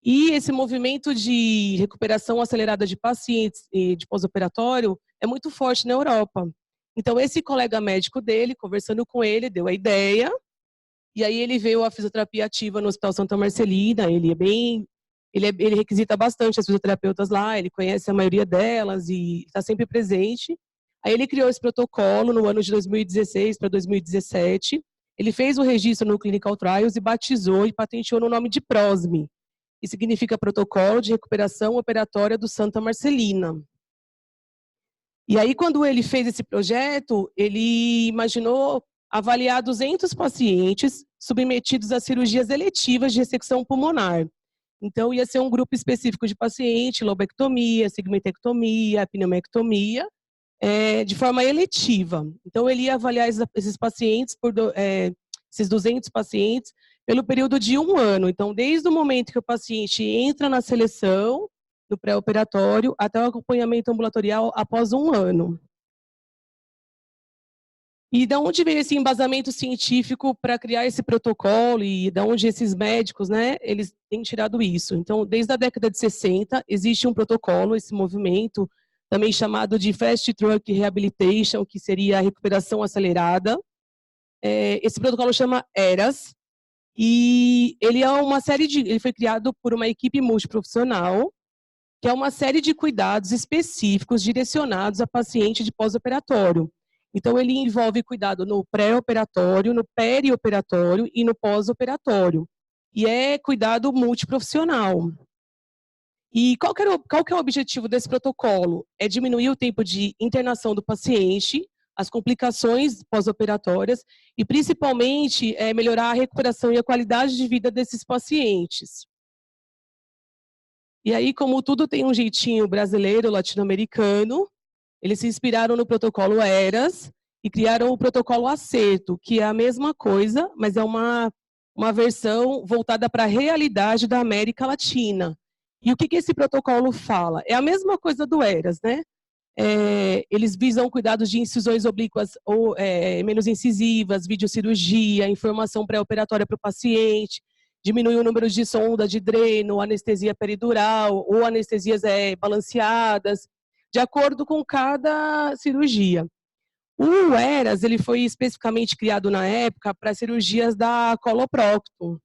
E esse movimento de recuperação acelerada de pacientes de pós-operatório é muito forte na Europa. Então, esse colega médico dele, conversando com ele, deu a ideia, e aí ele veio à fisioterapia ativa no Hospital Santa Marcelina. Ele requisita bastante as fisioterapeutas lá, ele conhece a maioria delas e está sempre presente. Aí ele criou esse protocolo no ano de 2016 para 2017. Ele fez o registro no Clinical Trials e batizou e patenteou no nome de PROSME, que significa Protocolo de Recuperação Operatória do Santa Marcelina. E aí, quando ele fez esse projeto, ele imaginou avaliar 200 pacientes submetidos a cirurgias eletivas de ressecção pulmonar. Então, ia ser um grupo específico de paciente, lobectomia, segmentectomia, pneumectomia, de forma eletiva. Então, ele ia avaliar esses pacientes, esses 200 pacientes, pelo período de 1 ano. Então, desde o momento que o paciente entra na seleção, do pré-operatório, até o acompanhamento ambulatorial após 1 ano. E de onde veio esse embasamento científico para criar esse protocolo e de onde esses médicos, né, eles têm tirado isso? Então, desde a década de 60, existe um protocolo, esse movimento, também chamado de Fast Track Rehabilitation, que seria a recuperação acelerada. Esse protocolo chama ERAS, e ele ele foi criado por uma equipe multiprofissional, que é uma série de cuidados específicos direcionados a paciente de pós-operatório. Então, ele envolve cuidado no pré-operatório, no perioperatório e no pós-operatório. E é cuidado multiprofissional. E qual que é o objetivo desse protocolo? É diminuir o tempo de internação do paciente, as complicações pós-operatórias e, principalmente, melhorar a recuperação e a qualidade de vida desses pacientes. E aí, como tudo tem um jeitinho brasileiro, latino-americano, eles se inspiraram no protocolo ERAS e criaram o protocolo ACERTO, que é a mesma coisa, mas é uma versão voltada para a realidade da América Latina. E o que esse protocolo fala? É a mesma coisa do ERAS, né? Eles visam cuidados de incisões oblíquas ou menos incisivas, videocirurgia, informação pré-operatória para o paciente, diminui o número de sonda de dreno, anestesia peridural ou anestesias balanceadas, de acordo com cada cirurgia. O ERAS, ele foi especificamente criado na época para cirurgias da coloprocto.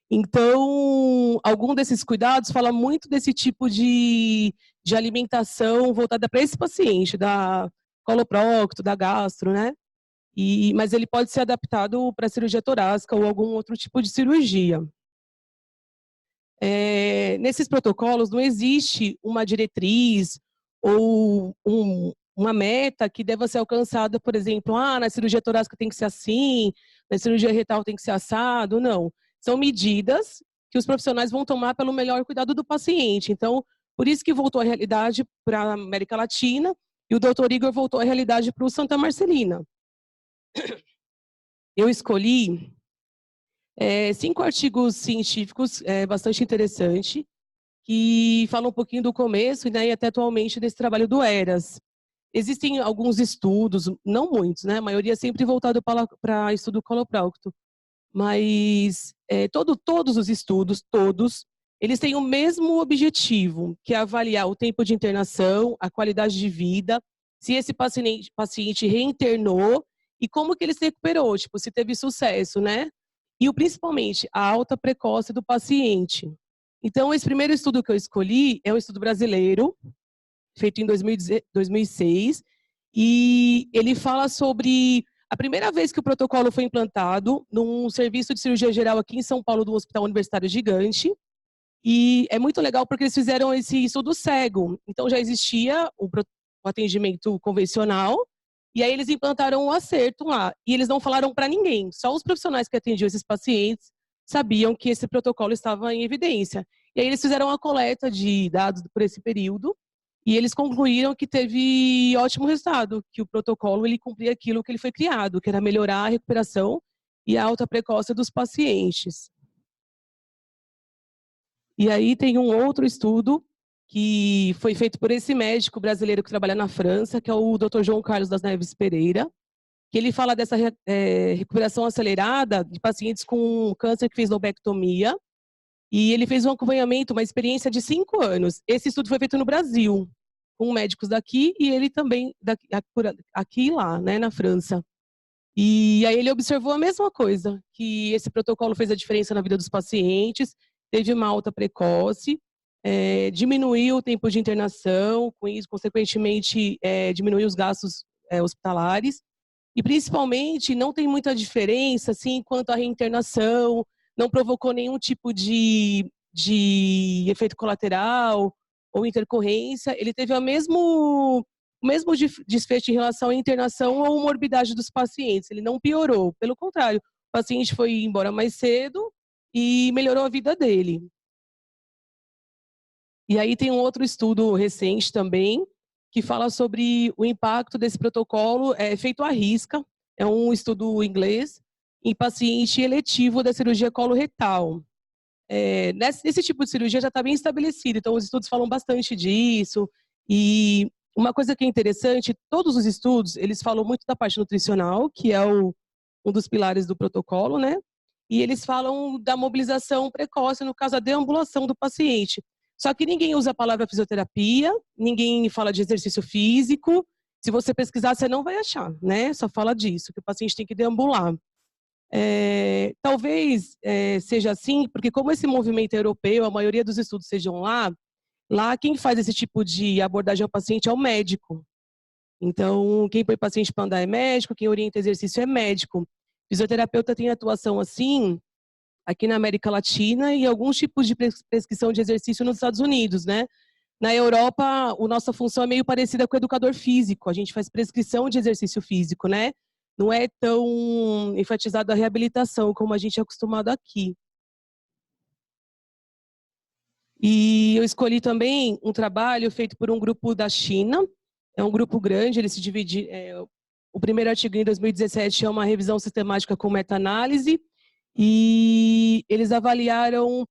Então, algum desses cuidados fala muito desse tipo de alimentação voltada para esse paciente, da coloprocto, da gastro, né? Mas ele pode ser adaptado para cirurgia torácica ou algum outro tipo de cirurgia. Nesses protocolos não existe uma diretriz ou uma meta que deva ser alcançada, por exemplo, na cirurgia torácica tem que ser assim, na cirurgia retal tem que ser assado, não. São medidas que os profissionais vão tomar pelo melhor cuidado do paciente. Então, por isso que voltou a realidade para a América Latina e o Dr. Igor voltou a realidade para o Santa Marcelina. Eu escolhi 5 artigos científicos bastante interessantes que falam um pouquinho do começo e até atualmente desse trabalho do ERAS. Existem alguns estudos, não muitos, né? A maioria sempre voltado para estudo coloprocto. Mas todos os estudos, eles têm o mesmo objetivo, que é avaliar o tempo de internação, a qualidade de vida, se esse paciente reinternou e como que ele se recuperou, tipo, se teve sucesso, né? E principalmente a alta precoce do paciente. Então, esse primeiro estudo que eu escolhi é um estudo brasileiro, feito em 2006, e ele fala sobre a primeira vez que o protocolo foi implantado num serviço de cirurgia geral aqui em São Paulo, do Hospital Universitário Gigante. E é muito legal porque eles fizeram esse estudo cego. Então já existia o atendimento convencional, e aí eles implantaram um acerto lá. E eles não falaram para ninguém, só os profissionais que atendiam esses pacientes sabiam que esse protocolo estava em evidência. E aí eles fizeram uma coleta de dados por esse período, e eles concluíram que teve ótimo resultado, que o protocolo ele cumpria aquilo que ele foi criado, que era melhorar a recuperação e a alta precócia dos pacientes. E aí tem um outro estudo que foi feito por esse médico brasileiro que trabalha na França, que é o Dr. João Carlos das Neves Pereira, que ele fala dessa recuperação acelerada de pacientes com câncer que fez lobectomia, e ele fez um acompanhamento, uma experiência de 5 anos. Esse estudo foi feito no Brasil, com médicos daqui e ele também aqui e lá, né, na França. E aí ele observou a mesma coisa, que esse protocolo fez a diferença na vida dos pacientes, teve uma alta precoce, diminuiu o tempo de internação, com isso, consequentemente, diminuiu os gastos hospitalares, e principalmente não tem muita diferença assim, quanto à reinternação, não provocou nenhum tipo de efeito colateral ou intercorrência, ele teve o mesmo desfecho em relação à internação ou morbidade dos pacientes, ele não piorou, pelo contrário, o paciente foi embora mais cedo e melhorou a vida dele. E aí tem um outro estudo recente também, que fala sobre o impacto desse protocolo feito à risca, é um estudo inglês, em paciente eletivo da cirurgia coloretal. Nesse tipo de cirurgia já está bem estabelecido, então os estudos falam bastante disso. E uma coisa que é interessante, todos os estudos, eles falam muito da parte nutricional, que é um dos pilares do protocolo, né? E eles falam da mobilização precoce, no caso, a deambulação do paciente. Só que ninguém usa a palavra fisioterapia, ninguém fala de exercício físico. Se você pesquisar, você não vai achar, né? Só fala disso, que o paciente tem que deambular. Talvez seja assim, porque como esse movimento é europeu, a maioria dos estudos sejam lá quem faz esse tipo de abordagem ao paciente é o médico. Então, quem põe o paciente para andar é médico, quem orienta exercício é médico. Fisioterapeuta tem atuação assim, aqui na América Latina e alguns tipos de prescrição de exercício nos Estados Unidos, né? Na Europa, a nossa função é meio parecida com o educador físico, a gente faz prescrição de exercício físico, né? Não é tão enfatizado a reabilitação como a gente é acostumado aqui. E eu escolhi também um trabalho feito por um grupo da China, é um grupo grande, ele se divide, o primeiro artigo em 2017 é uma revisão sistemática com meta-análise, e eles avaliaram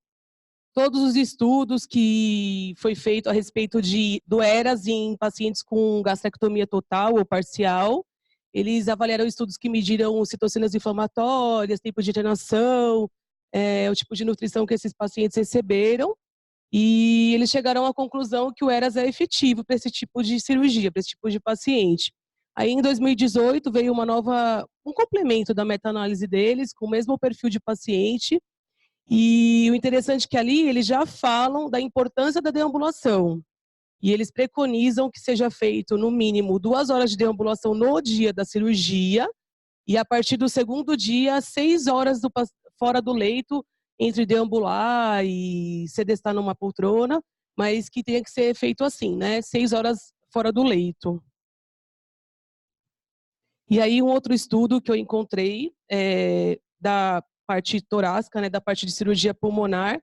todos os estudos que foi feito a respeito do ERAS em pacientes com gastrectomia total ou parcial. Eles avaliaram estudos que mediram citocinas inflamatórias, tempo de internação, o tipo de nutrição que esses pacientes receberam, e eles chegaram à conclusão que o ERAS é efetivo para esse tipo de cirurgia, para esse tipo de paciente. Aí, em 2018, veio um complemento da meta-análise deles, com o mesmo perfil de paciente, e o interessante é que ali eles já falam da importância da deambulação. E eles preconizam que seja feito, no mínimo, 2 horas de deambulação no dia da cirurgia, e a partir do segundo dia, 6 horas fora do leito, entre deambular e sedestar numa poltrona, mas que tenha que ser feito assim, né? 6 horas fora do leito. E aí, um outro estudo que eu encontrei da parte torácica, né, da parte de cirurgia pulmonar.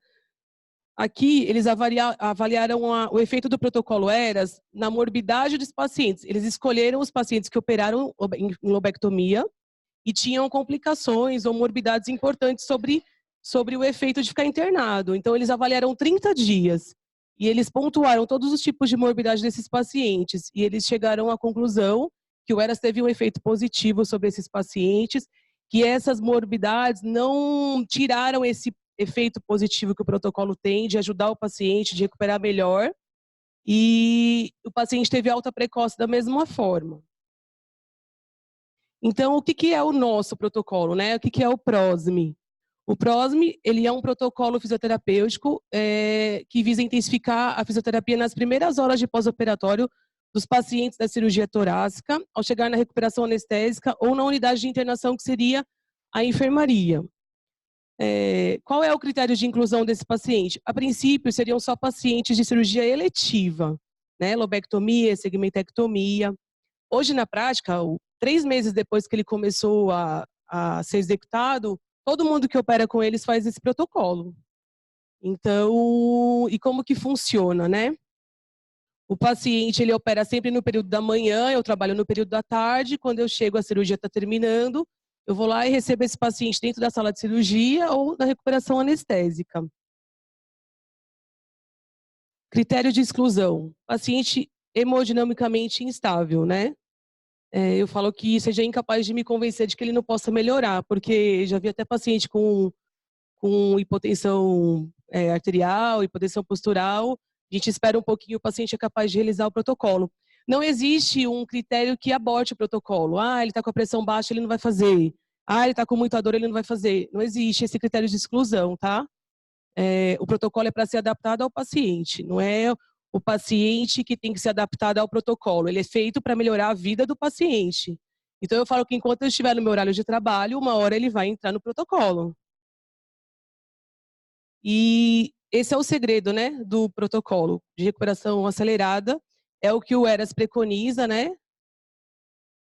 Aqui, eles avaliaram o efeito do protocolo ERAS na morbidade dos pacientes. Eles escolheram os pacientes que operaram em lobectomia e tinham complicações ou morbidades importantes sobre o efeito de ficar internado. Então, eles avaliaram 30 dias e eles pontuaram todos os tipos de morbidade desses pacientes. E eles chegaram à conclusão que o ERAS teve um efeito positivo sobre esses pacientes, que essas morbidades não tiraram esse efeito positivo que o protocolo tem de ajudar o paciente, de recuperar melhor, e o paciente teve alta precoce da mesma forma. Então, o que é o nosso protocolo, né? O que é o PROSME? O PROSME, ele é um protocolo fisioterapêutico que visa intensificar a fisioterapia nas primeiras horas de pós-operatório dos pacientes da cirurgia torácica, ao chegar na recuperação anestésica ou na unidade de internação, que seria a enfermaria. Qual é o critério de inclusão desse paciente? A princípio, seriam só pacientes de cirurgia eletiva, né? Lobectomia, segmentectomia. Hoje, na prática, 3 meses depois que ele começou a ser executado, todo mundo que opera com eles faz esse protocolo. Então, e como que funciona, né? O paciente, ele opera sempre no período da manhã, eu trabalho no período da tarde, quando eu chego, a cirurgia está terminando, eu vou lá e recebo esse paciente dentro da sala de cirurgia ou na recuperação anestésica. Critério de exclusão. Paciente hemodinamicamente instável, né? Eu falo que seja incapaz de me convencer de que ele não possa melhorar, porque já vi até paciente com hipotensão arterial, hipotensão postural. A gente espera um pouquinho, o paciente é capaz de realizar o protocolo. Não existe um critério que aborte o protocolo. Ele está com a pressão baixa, ele não vai fazer. Ele está com muita dor, ele não vai fazer. Não existe esse critério de exclusão, tá? O protocolo é para ser adaptado ao paciente. Não é o paciente que tem que ser adaptado ao protocolo. Ele é feito para melhorar a vida do paciente. Então, eu falo que enquanto eu estiver no meu horário de trabalho, 1 hora ele vai entrar no protocolo. E esse é o segredo, né, do protocolo de recuperação acelerada. É o que o ERAS preconiza, né?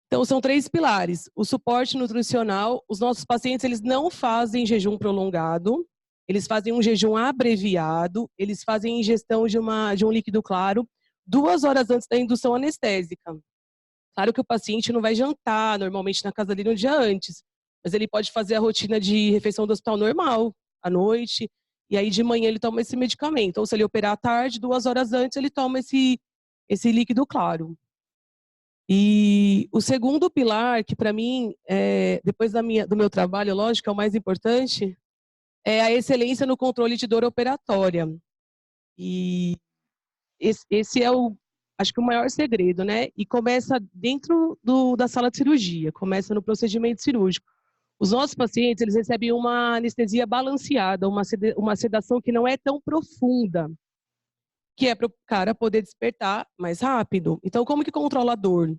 Então, são 3 pilares. O suporte nutricional. Os nossos pacientes, eles não fazem jejum prolongado. Eles fazem um jejum abreviado. Eles fazem ingestão de um líquido claro 2 horas antes da indução anestésica. Claro que o paciente não vai jantar normalmente na casa dele no dia antes, mas ele pode fazer a rotina de refeição do hospital normal, à noite, e aí de manhã ele toma esse medicamento. Ou se ele operar à tarde, 2 horas antes, ele toma esse líquido claro. E o segundo pilar, que para mim, depois do meu trabalho, lógico, é o mais importante, é a excelência no controle de dor operatória. E esse é acho que o maior segredo, né? E começa dentro da sala de cirurgia, começa no procedimento cirúrgico. Os nossos pacientes, eles recebem uma anestesia balanceada, uma sedação que não é tão profunda, que é para o cara poder despertar mais rápido. Então, como que controla a dor?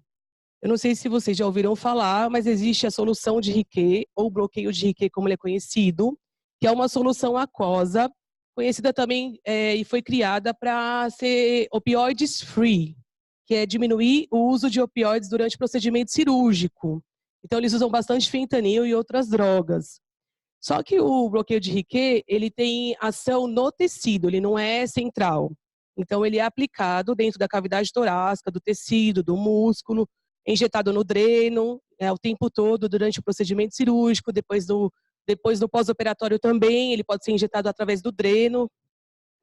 Eu não sei se vocês já ouviram falar, mas existe a solução de Riquet, ou bloqueio de Riquet, como ele é conhecido, que é uma solução aquosa, conhecida também e foi criada para ser opioides free, que é diminuir o uso de opioides durante o procedimento cirúrgico. Então, eles usam bastante fentanil e outras drogas. Só que o bloqueio de Riquet, ele tem ação no tecido, ele não é central. Então, ele é aplicado dentro da cavidade torácica, do tecido, do músculo, injetado no dreno, o tempo todo durante o procedimento cirúrgico, depois do pós-operatório também, ele pode ser injetado através do dreno,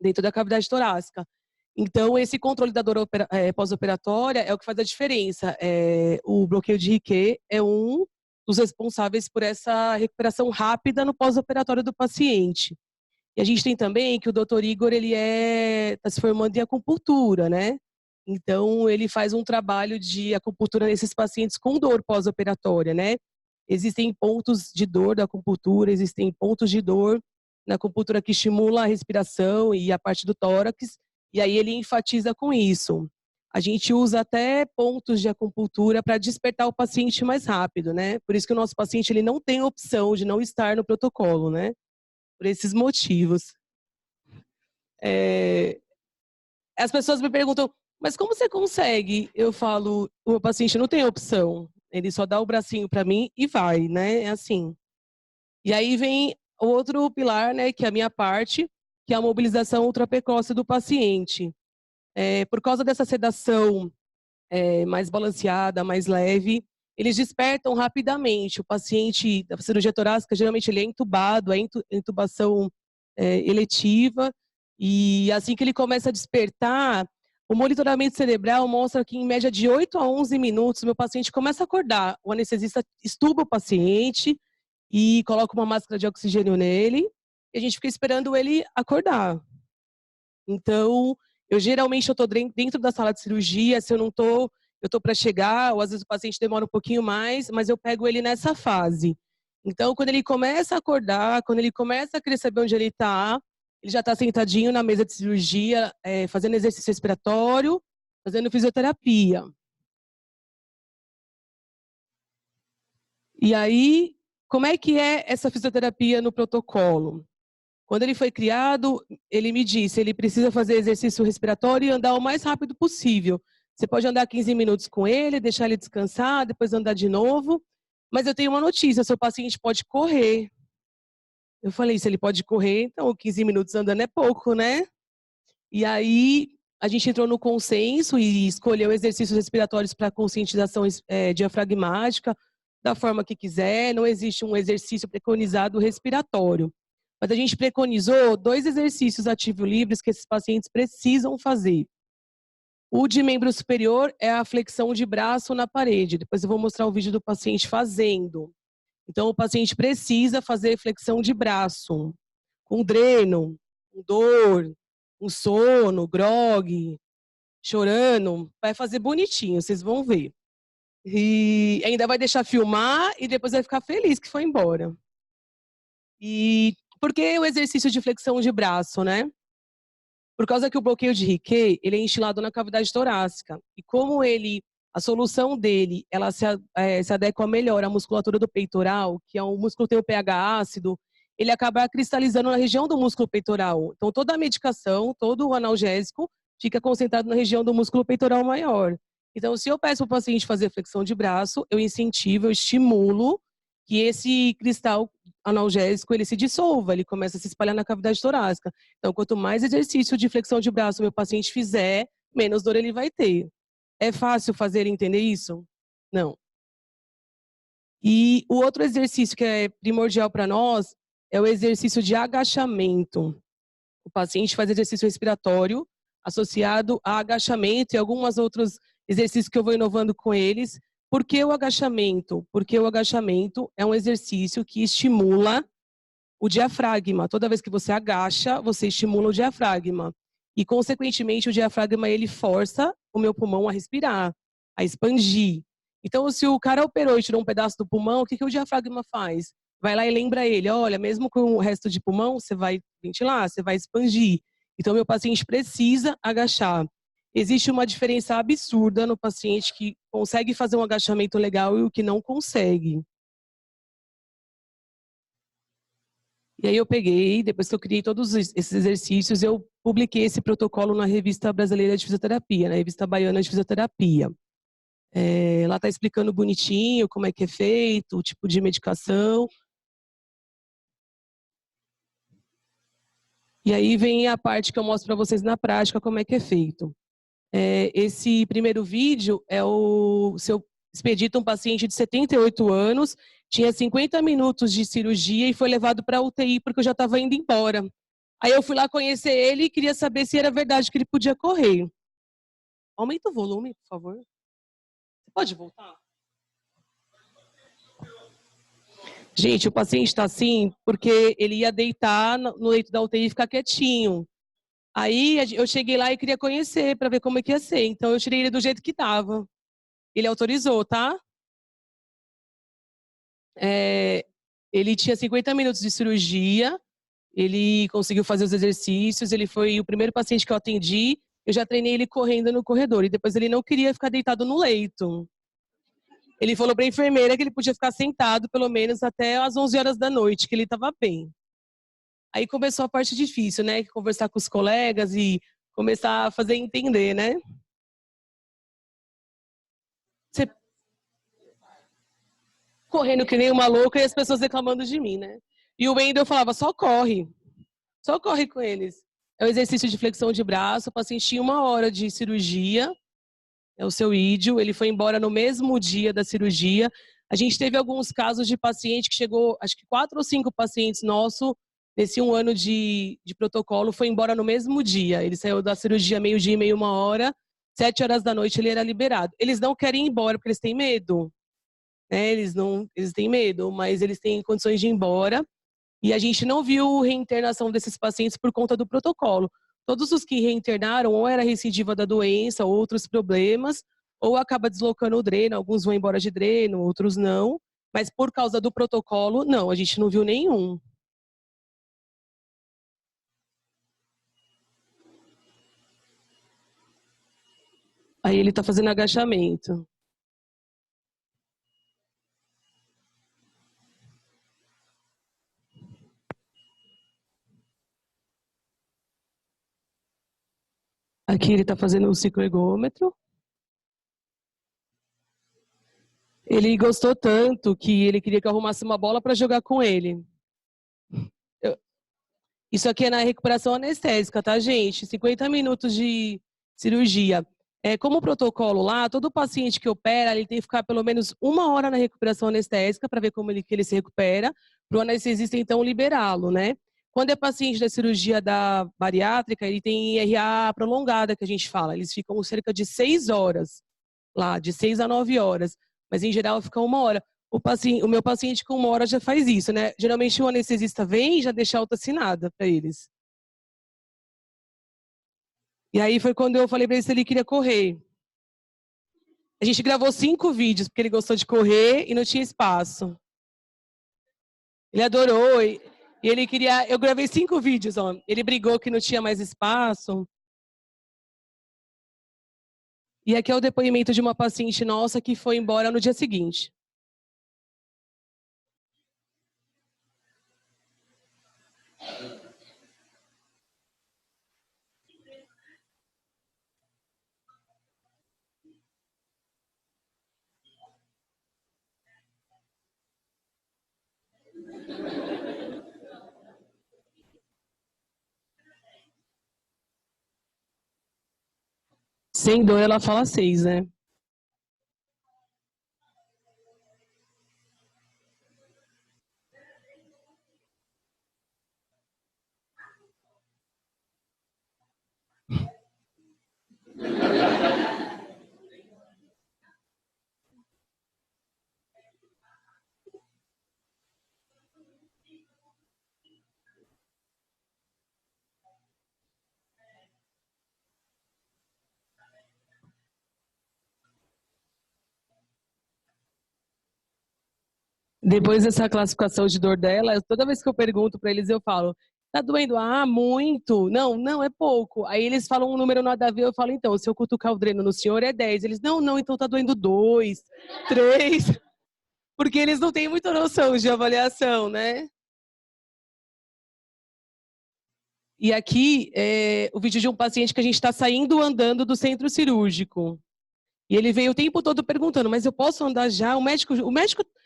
dentro da cavidade torácica. Então, esse controle da dor pós-operatória é o que faz a diferença. O bloqueio de Riquet é um dos responsáveis por essa recuperação rápida no pós-operatório do paciente. E a gente tem também que o Dr. Igor, ele está se formando em acupuntura, né? Então, ele faz um trabalho de acupuntura nesses pacientes com dor pós-operatória, né? Existem pontos de dor da acupuntura, existem pontos de dor na acupuntura que estimula a respiração e a parte do tórax, e aí ele enfatiza com isso. A gente usa até pontos de acupuntura para despertar o paciente mais rápido, né? Por isso que o nosso paciente ele não tem opção de não estar no protocolo, né? Por esses motivos. As pessoas me perguntam, mas como você consegue? Eu falo, o paciente não tem opção. Ele só dá o bracinho para mim e vai, né? É assim. E aí vem o outro pilar, né? Que é a minha parte, que é a mobilização ultraprecoce do paciente. Por causa dessa sedação mais balanceada, mais leve, eles despertam rapidamente. O paciente da cirurgia torácica, geralmente ele é entubado, é intubação eletiva, e assim que ele começa a despertar, o monitoramento cerebral mostra que em média de 8 a 11 minutos, meu paciente começa a acordar. O anestesista estuba o paciente e coloca uma máscara de oxigênio nele, e a gente fica esperando ele acordar. Então, eu geralmente estou dentro da sala de cirurgia, se eu não estou, eu estou para chegar, ou às vezes o paciente demora um pouquinho mais, mas eu pego ele nessa fase. Então, quando ele começa a acordar, quando ele começa a querer saber onde ele está, ele já está sentadinho na mesa de cirurgia, fazendo exercício respiratório, fazendo fisioterapia. E aí, como é que é essa fisioterapia no protocolo? Quando ele foi criado, ele me disse, ele precisa fazer exercício respiratório e andar o mais rápido possível. Você pode andar 15 minutos com ele, deixar ele descansar, depois andar de novo. Mas eu tenho uma notícia, seu paciente pode correr. Eu falei, se ele pode correr, então 15 minutos andando é pouco, né? E aí, a gente entrou no consenso e escolheu exercícios respiratórios para conscientização diafragmática, da forma que quiser. Não existe um exercício preconizado respiratório. Mas a gente preconizou 2 exercícios ativos livres que esses pacientes precisam fazer. O de membro superior é a flexão de braço na parede. Depois eu vou mostrar o vídeo do paciente fazendo. Então, o paciente precisa fazer flexão de braço, com dreno, com dor, com sono, grogue, chorando. Vai fazer bonitinho, vocês vão ver. E ainda vai deixar filmar e depois vai ficar feliz que foi embora. E por que o exercício de flexão de braço, né? Por causa que o bloqueio de Riquet, ele é instilado na cavidade torácica. E como a solução dele, ela se adequa melhor à musculatura do peitoral, que é um músculo que tem o pH ácido, ele acaba cristalizando na região do músculo peitoral. Então, toda a medicação, todo o analgésico, fica concentrado na região do músculo peitoral maior. Então, se eu peço para o paciente fazer flexão de braço, eu incentivo, eu estimulo que esse cristal analgésico ele se dissolva, ele começa a se espalhar na cavidade torácica. Então, quanto mais exercício de flexão de braço meu paciente fizer, menos dor ele vai ter. É fácil fazer ele entender isso? Não. E o outro exercício que é primordial para nós é o exercício de agachamento. O paciente faz exercício respiratório associado a agachamento e alguns outros exercícios que eu vou inovando com eles. Por que o agachamento? Porque o agachamento é um exercício que estimula o diafragma. Toda vez que você agacha, você estimula o diafragma. E, consequentemente, o diafragma ele força o meu pulmão a respirar, a expandir. Então, se o cara operou e tirou um pedaço do pulmão, o que o diafragma faz? Vai lá e lembra ele, olha, mesmo com o resto de pulmão, você vai ventilar, você vai expandir. Então, meu paciente precisa agachar. Existe uma diferença absurda no paciente que consegue fazer um agachamento legal e o que não consegue. E aí eu peguei, depois que eu criei todos esses exercícios, eu publiquei esse protocolo na Revista Brasileira de Fisioterapia, na Revista Baiana de Fisioterapia. Lá está explicando bonitinho como é que é feito, o tipo de medicação. E aí vem a parte que eu mostro para vocês na prática como é que é feito. Esse primeiro vídeo é o seu expedito, um paciente de 78 anos, tinha 50 minutos de cirurgia e foi levado para a UTI porque eu já estava indo embora. Aí eu fui lá conhecer ele e queria saber se era verdade que ele podia correr. Aumenta o volume, por favor. Você pode voltar? Gente, o paciente está assim porque ele ia deitar no leito da UTI e ficar quietinho. Aí eu cheguei lá e queria conhecer para ver como é que ia ser. Então eu tirei ele do jeito que estava. Ele autorizou, tá? Ele tinha 50 minutos de cirurgia, ele conseguiu fazer os exercícios, ele foi o primeiro paciente que eu atendi, eu já treinei ele correndo no corredor, e depois ele não queria ficar deitado no leito. Ele falou para a enfermeira que ele podia ficar sentado pelo menos até às 11 horas da noite, que ele estava bem. Aí começou a parte difícil, né? Conversar com os colegas e começar a fazer entender, né? Você... correndo que nem uma louca e as pessoas reclamando de mim, né? E o Wendel falava, só corre com eles. É o exercício de flexão de braço, o paciente tinha 1 hora de cirurgia, é o seu ídio, ele foi embora no mesmo dia da cirurgia. A gente teve alguns casos de paciente que chegou, acho que 4 ou 5 pacientes nossos, nesse 1 ano de protocolo, foi embora no mesmo dia. Ele saiu da cirurgia meio-dia e meia, 1 hora, 7 horas da noite ele era liberado. Eles não querem ir embora porque eles têm medo. Né? Eles têm medo, mas eles têm condições de ir embora. E a gente não viu reinternação desses pacientes por conta do protocolo. Todos os que reinternaram, ou era recidiva da doença, ou outros problemas, ou acaba deslocando o dreno, alguns vão embora de dreno, outros não. Mas por causa do protocolo, não, a gente não viu nenhum. Aí ele está fazendo agachamento. Aqui ele está fazendo o cicloergômetro. Ele gostou tanto que ele queria que eu arrumasse uma bola para jogar com ele. Isso aqui é na recuperação anestésica, tá, gente? 50 minutos de cirurgia. Como o protocolo lá, todo paciente que opera, ele tem que ficar pelo menos 1 hora na recuperação anestésica para ver como que ele se recupera, para o anestesista, então, liberá-lo, né? Quando é paciente da cirurgia da bariátrica, ele tem IRA prolongada, que a gente fala. Eles ficam cerca de 6 horas lá, de 6 a 9 horas. Mas, em geral, fica 1 hora. O meu paciente com 1 hora já faz isso, né? Geralmente o anestesista vem e já deixa alta assinada para eles. E aí foi quando eu falei para ele se ele queria correr. A gente gravou 5 vídeos, porque ele gostou de correr e não tinha espaço. Ele adorou e ele queria... Eu gravei 5 vídeos, ó. Ele brigou que não tinha mais espaço. E aqui é o depoimento de uma paciente nossa que foi embora no dia seguinte. Sem dor, ela fala 6, né? Depois dessa classificação de dor dela, toda vez que eu pergunto para eles, eu falo, tá doendo? Ah, muito. Não, não, é pouco. Aí eles falam um número nada a ver, eu falo, então, se eu cutucar o dreno no senhor é 10. Eles, não, não, então tá doendo 2, 3. Porque eles não têm muita noção de avaliação, né? E aqui é o vídeo de um paciente que a gente está saindo andando do centro cirúrgico. E ele veio o tempo todo perguntando, mas eu posso andar já? O médico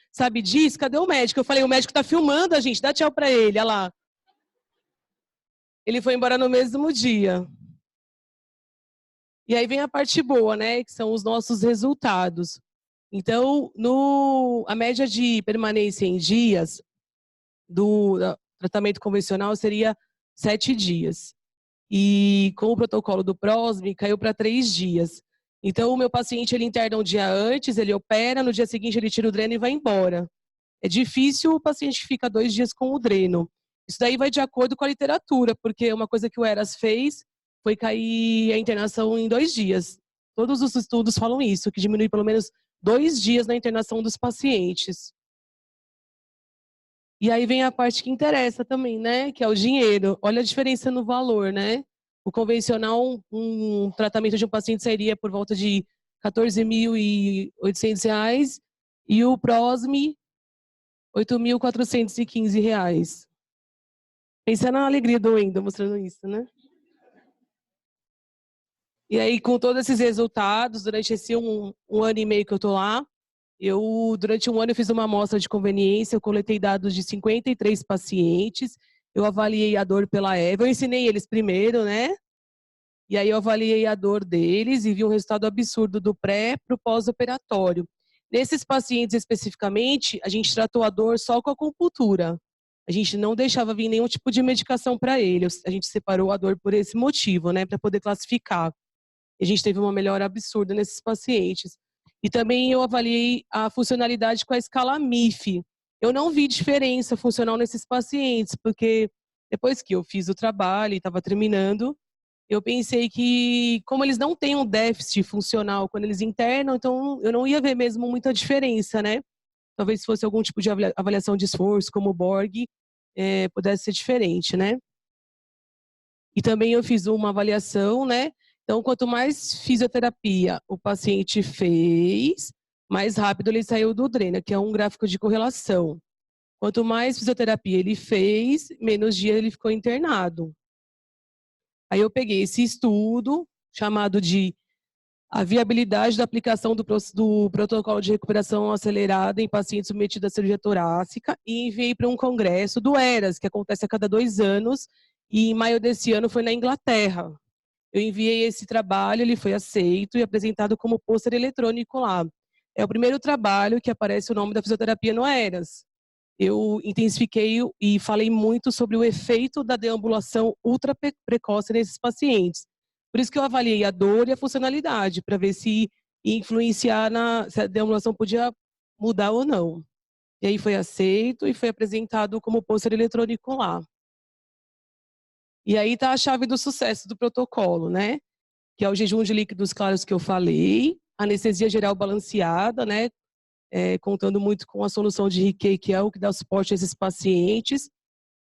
sabe disso? Cadê o médico? Eu falei, o médico tá filmando a gente, dá tchau pra ele, olha lá. Ele foi embora no mesmo dia. E aí vem a parte boa, né? Que são os nossos resultados. Então, a média de permanência em dias do tratamento convencional seria 7 dias. E com o protocolo do PROSME, caiu para 3 dias. Então, o meu paciente, ele interna um dia antes, ele opera, no dia seguinte ele tira o dreno e vai embora. É difícil o paciente que fica 2 dias com o dreno. Isso daí vai de acordo com a literatura, porque uma coisa que o Eras fez foi cair a internação em 2 dias. Todos os estudos falam isso, que diminui pelo menos 2 dias na internação dos pacientes. E aí vem a parte que interessa também, né? Que é o dinheiro. Olha a diferença no valor, né? O convencional, um tratamento de um paciente seria por volta de R$ 14.800 e o Prosme, R$ 8.415. Pensa na alegria do Wendel mostrando isso, né? E aí, com todos esses resultados, durante esse um ano e meio que eu tô lá, durante um ano eu fiz uma amostra de conveniência, eu coletei dados de 53 pacientes, eu avaliei a dor pela EVA, eu ensinei eles primeiro, né? E aí eu avaliei a dor deles e vi um resultado absurdo do pré para o pós-operatório. Nesses pacientes especificamente, a gente tratou a dor só com acupuntura. A gente não deixava vir nenhum tipo de medicação para ele. A gente separou a dor por esse motivo, né? Para poder classificar. E a gente teve uma melhora absurda nesses pacientes. E também eu avaliei a funcionalidade com a escala MIF. Eu não vi diferença funcional nesses pacientes, porque depois que eu fiz o trabalho e estava terminando, eu pensei que, como eles não têm um déficit funcional quando eles internam, então eu não ia ver mesmo muita diferença, né? Talvez se fosse algum tipo de avaliação de esforço, como o Borg, pudesse ser diferente, né? E também eu fiz uma avaliação, né? Então, quanto mais fisioterapia o paciente fez, mais rápido ele saiu do dreno, que é um gráfico de correlação. Quanto mais fisioterapia ele fez, menos dias ele ficou internado. Aí eu peguei esse estudo, chamado de a viabilidade da aplicação do protocolo de recuperação acelerada em pacientes submetidos à cirurgia torácica e enviei para um congresso do ERAS, que acontece a cada 2 anos, e em maio desse ano foi na Inglaterra. Eu enviei esse trabalho, ele foi aceito e apresentado como pôster eletrônico lá. É o primeiro trabalho que aparece o nome da fisioterapia no ERAS. Eu intensifiquei e falei muito sobre o efeito da deambulação ultra precoce nesses pacientes. Por isso que eu avaliei a dor e a funcionalidade, para ver se ia influenciar se a deambulação podia mudar ou não. E aí foi aceito e foi apresentado como pôster eletrônico lá. E aí está a chave do sucesso do protocolo, né? Que é o jejum de líquidos claros que eu falei, anestesia geral balanceada, né? Contando muito com a solução de Riquet, que é o que dá suporte a esses pacientes,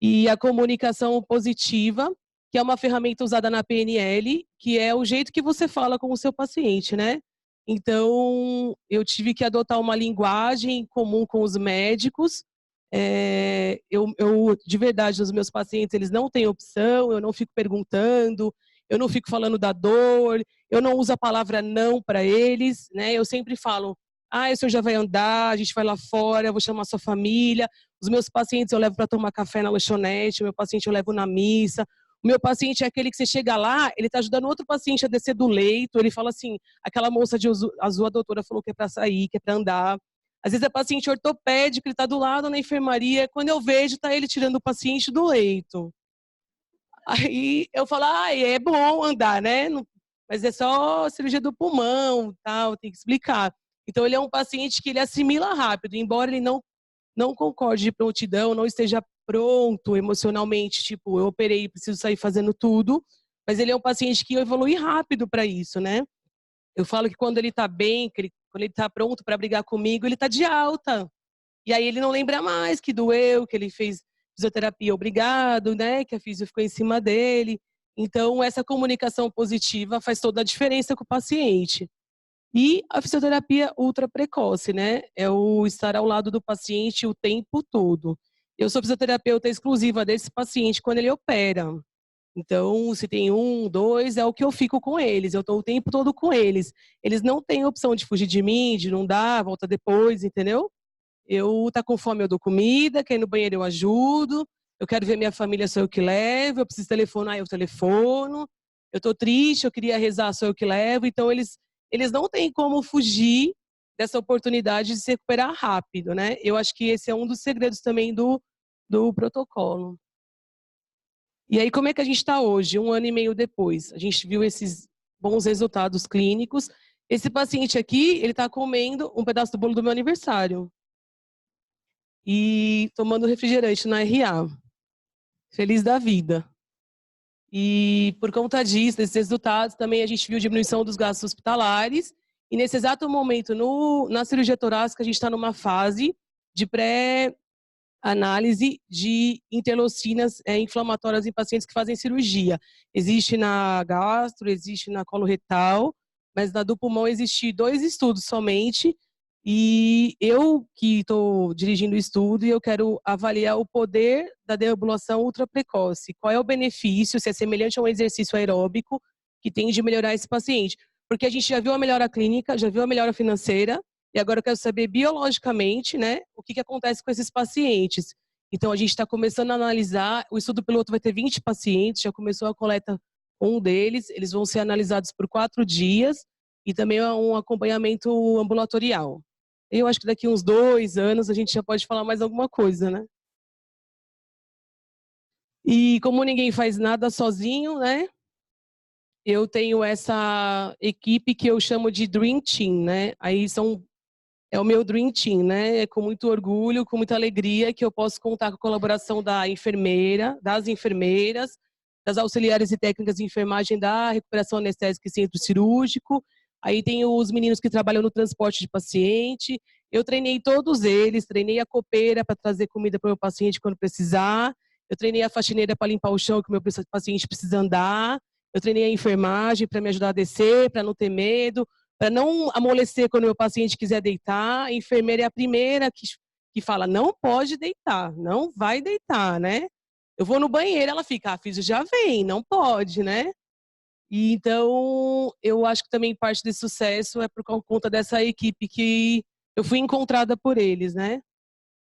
e a comunicação positiva, que é uma ferramenta usada na PNL, que é o jeito que você fala com o seu paciente, né? Então, eu tive que adotar uma linguagem comum com os médicos. De verdade, os meus pacientes, eles não têm opção, eu não fico perguntando, eu não fico falando da dor, eu não uso a palavra não para eles, né? Eu sempre falo, o senhor já vai andar, a gente vai lá fora, eu vou chamar sua família. Os meus pacientes eu levo para tomar café na lanchonete, o meu paciente eu levo na missa. O meu paciente é aquele que você chega lá, ele está ajudando outro paciente a descer do leito, ele fala assim, aquela moça de azul, a doutora falou que é para sair, que é para andar. Às vezes é paciente ortopédico, ele está do lado na enfermaria, quando eu vejo, está ele tirando o paciente do leito. Aí eu falo, é bom andar, né? Mas é só cirurgia do pulmão, tal, tem que explicar. Então, ele é um paciente que ele assimila rápido, embora ele não concorde de prontidão, não esteja pronto emocionalmente, tipo, eu operei, preciso sair fazendo tudo, mas ele é um paciente que evolui rápido para isso, né? Eu falo que quando ele está bem, quando ele está pronto para brigar comigo, ele está de alta. E aí ele não lembra mais que doeu, que ele fez fisioterapia obrigado, né? Que a fisio ficou em cima dele. Então, essa comunicação positiva faz toda a diferença com o paciente. E a fisioterapia ultra precoce, né? É o estar ao lado do paciente o tempo todo. Eu sou fisioterapeuta exclusiva desse paciente quando ele opera. Então, se tem 1, 2, é o que eu fico com eles. Eu estou o tempo todo com eles. Eles não têm opção de fugir de mim, de não dar, volta depois, entendeu? Eu tá com fome, eu dou comida, quer ir no banheiro eu ajudo, eu quero ver minha família, sou eu que levo, eu preciso telefonar, eu telefono, eu tô triste, eu queria rezar, sou eu que levo. Então eles não têm como fugir dessa oportunidade de se recuperar rápido, né? Eu acho que esse é um dos segredos também do protocolo. E aí, como é que a gente está hoje, 1 ano e meio depois? A gente viu esses bons resultados clínicos. Esse paciente aqui, ele está comendo um pedaço do bolo do meu aniversário. e tomando refrigerante na RA. Feliz da vida. E por conta disso, desses resultados, também a gente viu diminuição dos gastos hospitalares. E nesse exato momento, na cirurgia torácica, a gente está numa fase de pré-análise de interleucinas inflamatórias em pacientes que fazem cirurgia. Existe na gastro, existe na coloretal, mas na do pulmão existe 2 estudos somente. E eu que estou dirigindo o estudo e eu quero avaliar o poder da deambulação ultraprecoce. Qual é o benefício, se é semelhante a um exercício aeróbico, que tem de melhorar esse paciente. Porque a gente já viu a melhora clínica, já viu a melhora financeira, e agora eu quero saber biologicamente, né, o que acontece com esses pacientes. Então a gente está começando a analisar, o estudo piloto vai ter 20 pacientes, já começou a coleta com um deles, eles vão ser analisados por 4 dias, e também um acompanhamento ambulatorial. Eu acho que daqui uns 2 anos a gente já pode falar mais alguma coisa, né? E como ninguém faz nada sozinho, né? Eu tenho essa equipe que eu chamo de Dream Team, né? Aí é o meu Dream Team, né? É com muito orgulho, com muita alegria que eu posso contar com a colaboração das enfermeiras, das auxiliares e técnicas de enfermagem da recuperação anestésica e centro cirúrgico. Aí tem os meninos que trabalham no transporte de paciente. Eu treinei todos eles, treinei a copeira para trazer comida para o meu paciente quando precisar. Eu treinei a faxineira para limpar o chão que o meu paciente precisa andar. Eu treinei a enfermagem para me ajudar a descer, para não ter medo, para não amolecer quando o meu paciente quiser deitar. A enfermeira é a primeira que fala, não pode deitar, não vai deitar, né? Eu vou no banheiro, ela fica, a físio já vem, não pode, né? E então, eu acho que também parte desse sucesso é por conta dessa equipe que eu fui encontrada por eles, né?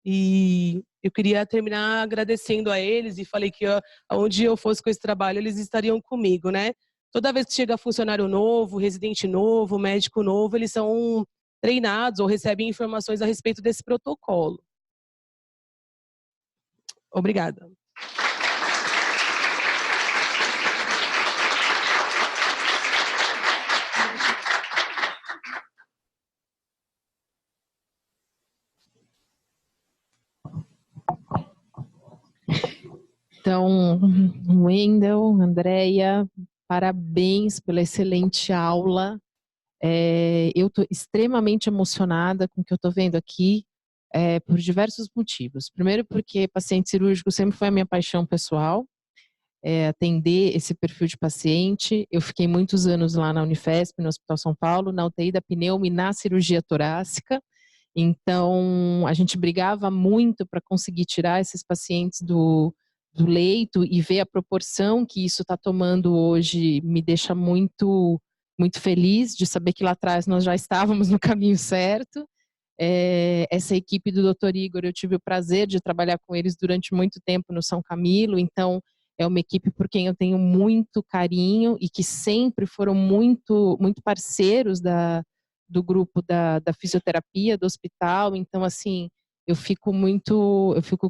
E eu queria terminar agradecendo a eles e falei que onde eu fosse com esse trabalho, eles estariam comigo, né? Toda vez que chega funcionário novo, residente novo, médico novo, eles são treinados ou recebem informações a respeito desse protocolo. Obrigada. Então, Wendel, Andréia, parabéns pela excelente aula. Eu estou extremamente emocionada com o que eu estou vendo aqui, por diversos motivos. Primeiro, porque paciente cirúrgico sempre foi a minha paixão pessoal, atender esse perfil de paciente. Eu fiquei muitos anos lá na Unifesp, no Hospital São Paulo, na UTI da pneuma e na cirurgia torácica. Então, a gente brigava muito para conseguir tirar esses pacientes do leito e ver a proporção que isso está tomando hoje me deixa muito, muito feliz de saber que lá atrás nós já estávamos no caminho certo. Essa equipe do Dr. Igor, eu tive o prazer de trabalhar com eles durante muito tempo no São Camilo, então é uma equipe por quem eu tenho muito carinho e que sempre foram muito, muito parceiros do grupo da fisioterapia do hospital. Então, assim, eu fico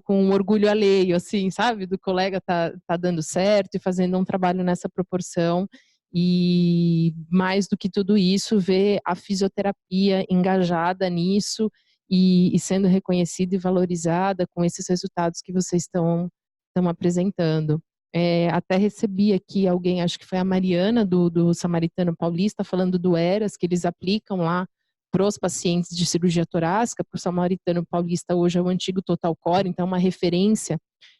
com um orgulho alheio, assim, sabe, do colega tá dando certo e fazendo um trabalho nessa proporção. E mais do que tudo isso, ver a fisioterapia engajada nisso e sendo reconhecida e valorizada com esses resultados que vocês estão apresentando. Até recebi aqui alguém, acho que foi a Mariana do Samaritano Paulista, falando do ERAS, que eles aplicam lá para os pacientes de cirurgia torácica. Para o Samaritano Paulista hoje é o antigo Total Core, então é uma referência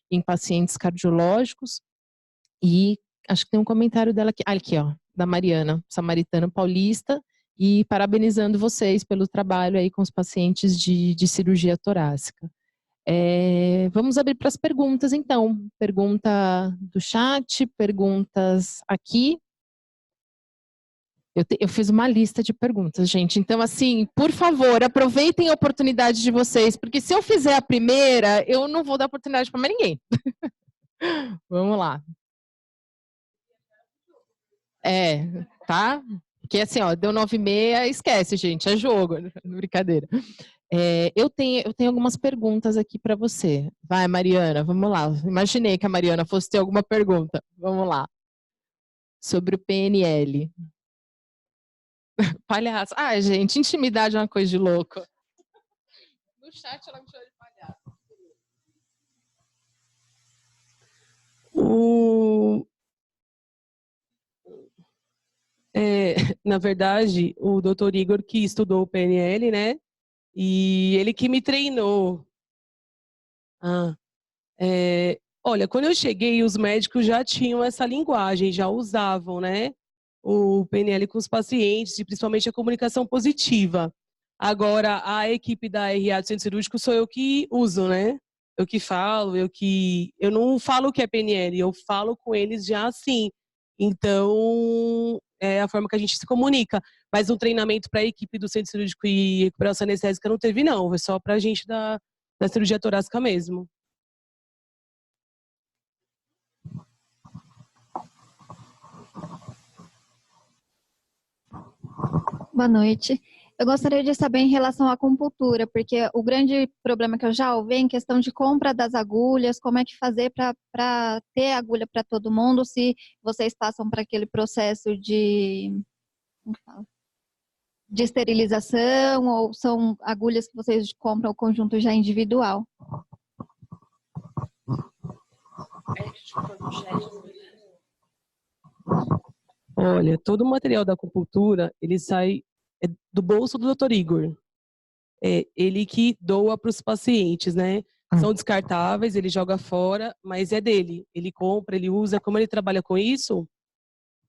em pacientes cardiológicos. E acho que tem um comentário dela aqui, ó, da Mariana, Samaritano Paulista, e parabenizando vocês pelo trabalho aí com os pacientes de cirurgia torácica. Vamos abrir para as perguntas, então. Pergunta do chat, perguntas aqui. Eu fiz uma lista de perguntas, gente. Então, assim, por favor, aproveitem a oportunidade de vocês, porque se eu fizer a primeira, eu não vou dar oportunidade para mais ninguém. Vamos lá. Tá? Porque assim, ó, deu 9h30, esquece, gente, é jogo, brincadeira. Eu tenho algumas perguntas aqui para você. Vai, Mariana, vamos lá. Imaginei que a Mariana fosse ter alguma pergunta. Vamos lá. Sobre o PNL. Palhaço. Gente, intimidade é uma coisa de louco. No chat ela me chama de palhaço. Na verdade, o Dr. Igor que estudou o PNL, né? E ele que me treinou. Olha, quando eu cheguei, os médicos já tinham essa linguagem, já usavam, né? O PNL com os pacientes, e principalmente a comunicação positiva. Agora, a equipe da RA do Centro Cirúrgico sou eu que uso, né? Eu que falo, eu não falo o que é PNL, eu falo com eles já assim. Então, é a forma que a gente se comunica. Mas um treinamento para a equipe do Centro Cirúrgico e recuperação anestésica não teve, não. Foi só para a gente da cirurgia torácica mesmo. Boa noite. Eu gostaria de saber em relação à acupuntura, porque o grande problema que eu já ouvi é em questão de compra das agulhas, como é que fazer para ter agulha para todo mundo, se vocês passam para aquele processo como que fala? De esterilização, ou são agulhas que vocês compram o conjunto já individual? Olha, todo o material da acupuntura, ele sai do bolso do Dr. Igor. É ele que doa para os pacientes, né? São descartáveis, ele joga fora, mas é dele. Ele compra, ele usa. Como ele trabalha com isso,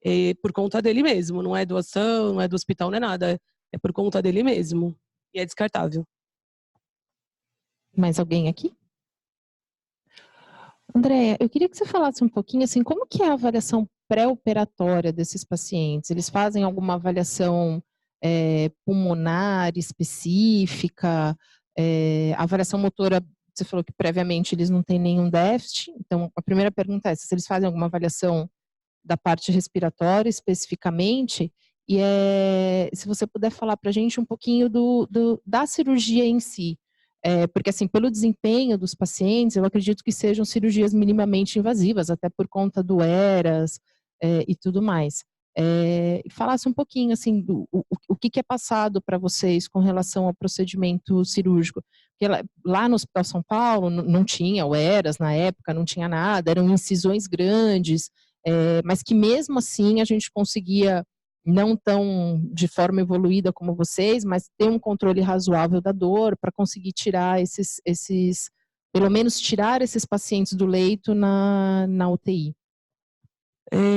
é por conta dele mesmo. Não é doação, não é do hospital, não é nada. É por conta dele mesmo. E é descartável. Mais alguém aqui? Andréia, eu queria que você falasse um pouquinho, assim, como que é a avaliação pré-operatória desses pacientes? Eles fazem alguma avaliação pulmonar específica? A avaliação motora, você falou que previamente eles não têm nenhum déficit, então a primeira pergunta é se eles fazem alguma avaliação da parte respiratória especificamente, e se você puder falar para a gente um pouquinho da cirurgia em si. Porque, assim, pelo desempenho dos pacientes, eu acredito que sejam cirurgias minimamente invasivas, até por conta do ERAS e tudo mais. Falasse um pouquinho, assim, o que é passado para vocês com relação ao procedimento cirúrgico. Porque lá no Hospital São Paulo não tinha o ERAS na época, não tinha nada, eram incisões grandes, mas que mesmo assim a gente conseguia, não tão de forma evoluída como vocês, mas ter um controle razoável da dor para conseguir tirar pelo menos tirar esses pacientes do leito na UTI.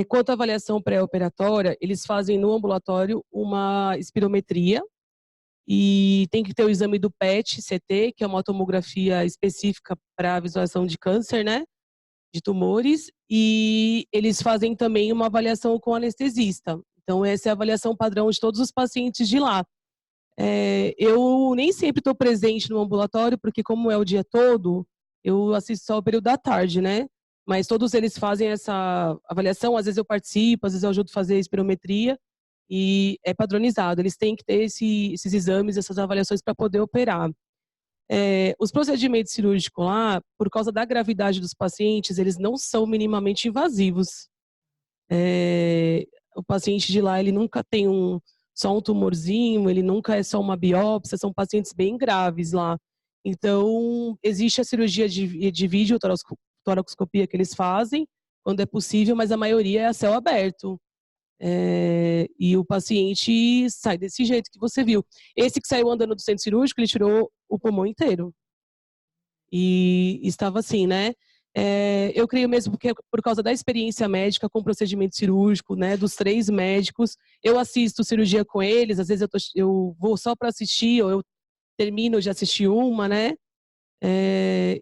Quanto à avaliação pré-operatória, eles fazem no ambulatório uma espirometria e tem que ter o exame do PET-CT, que é uma tomografia específica para visualização de câncer, né? De tumores, e eles fazem também uma avaliação com anestesista. Então, essa é a avaliação padrão de todos os pacientes de lá. Eu nem sempre estou presente no ambulatório, porque como é o dia todo, eu assisto só o período da tarde, né? Mas todos eles fazem essa avaliação, às vezes eu participo, às vezes eu ajudo a fazer a espirometria, e é padronizado. Eles têm que ter esses exames, essas avaliações para poder operar. Os procedimentos cirúrgicos lá, por causa da gravidade dos pacientes, eles não são minimamente invasivos. O paciente de lá, ele nunca tem só um tumorzinho, ele nunca é só uma biópsia, são pacientes bem graves lá. Então, existe a cirurgia de vídeo, toracoscopia que eles fazem, quando é possível, mas a maioria é a céu aberto. E o paciente sai desse jeito que você viu. Esse que saiu andando do centro cirúrgico, ele tirou o pulmão inteiro. E estava assim, né? Eu creio mesmo que por causa da experiência médica com procedimento cirúrgico, né? Dos 3 médicos, eu assisto cirurgia com eles, às vezes eu vou só para assistir, ou eu termino de assistir uma, né?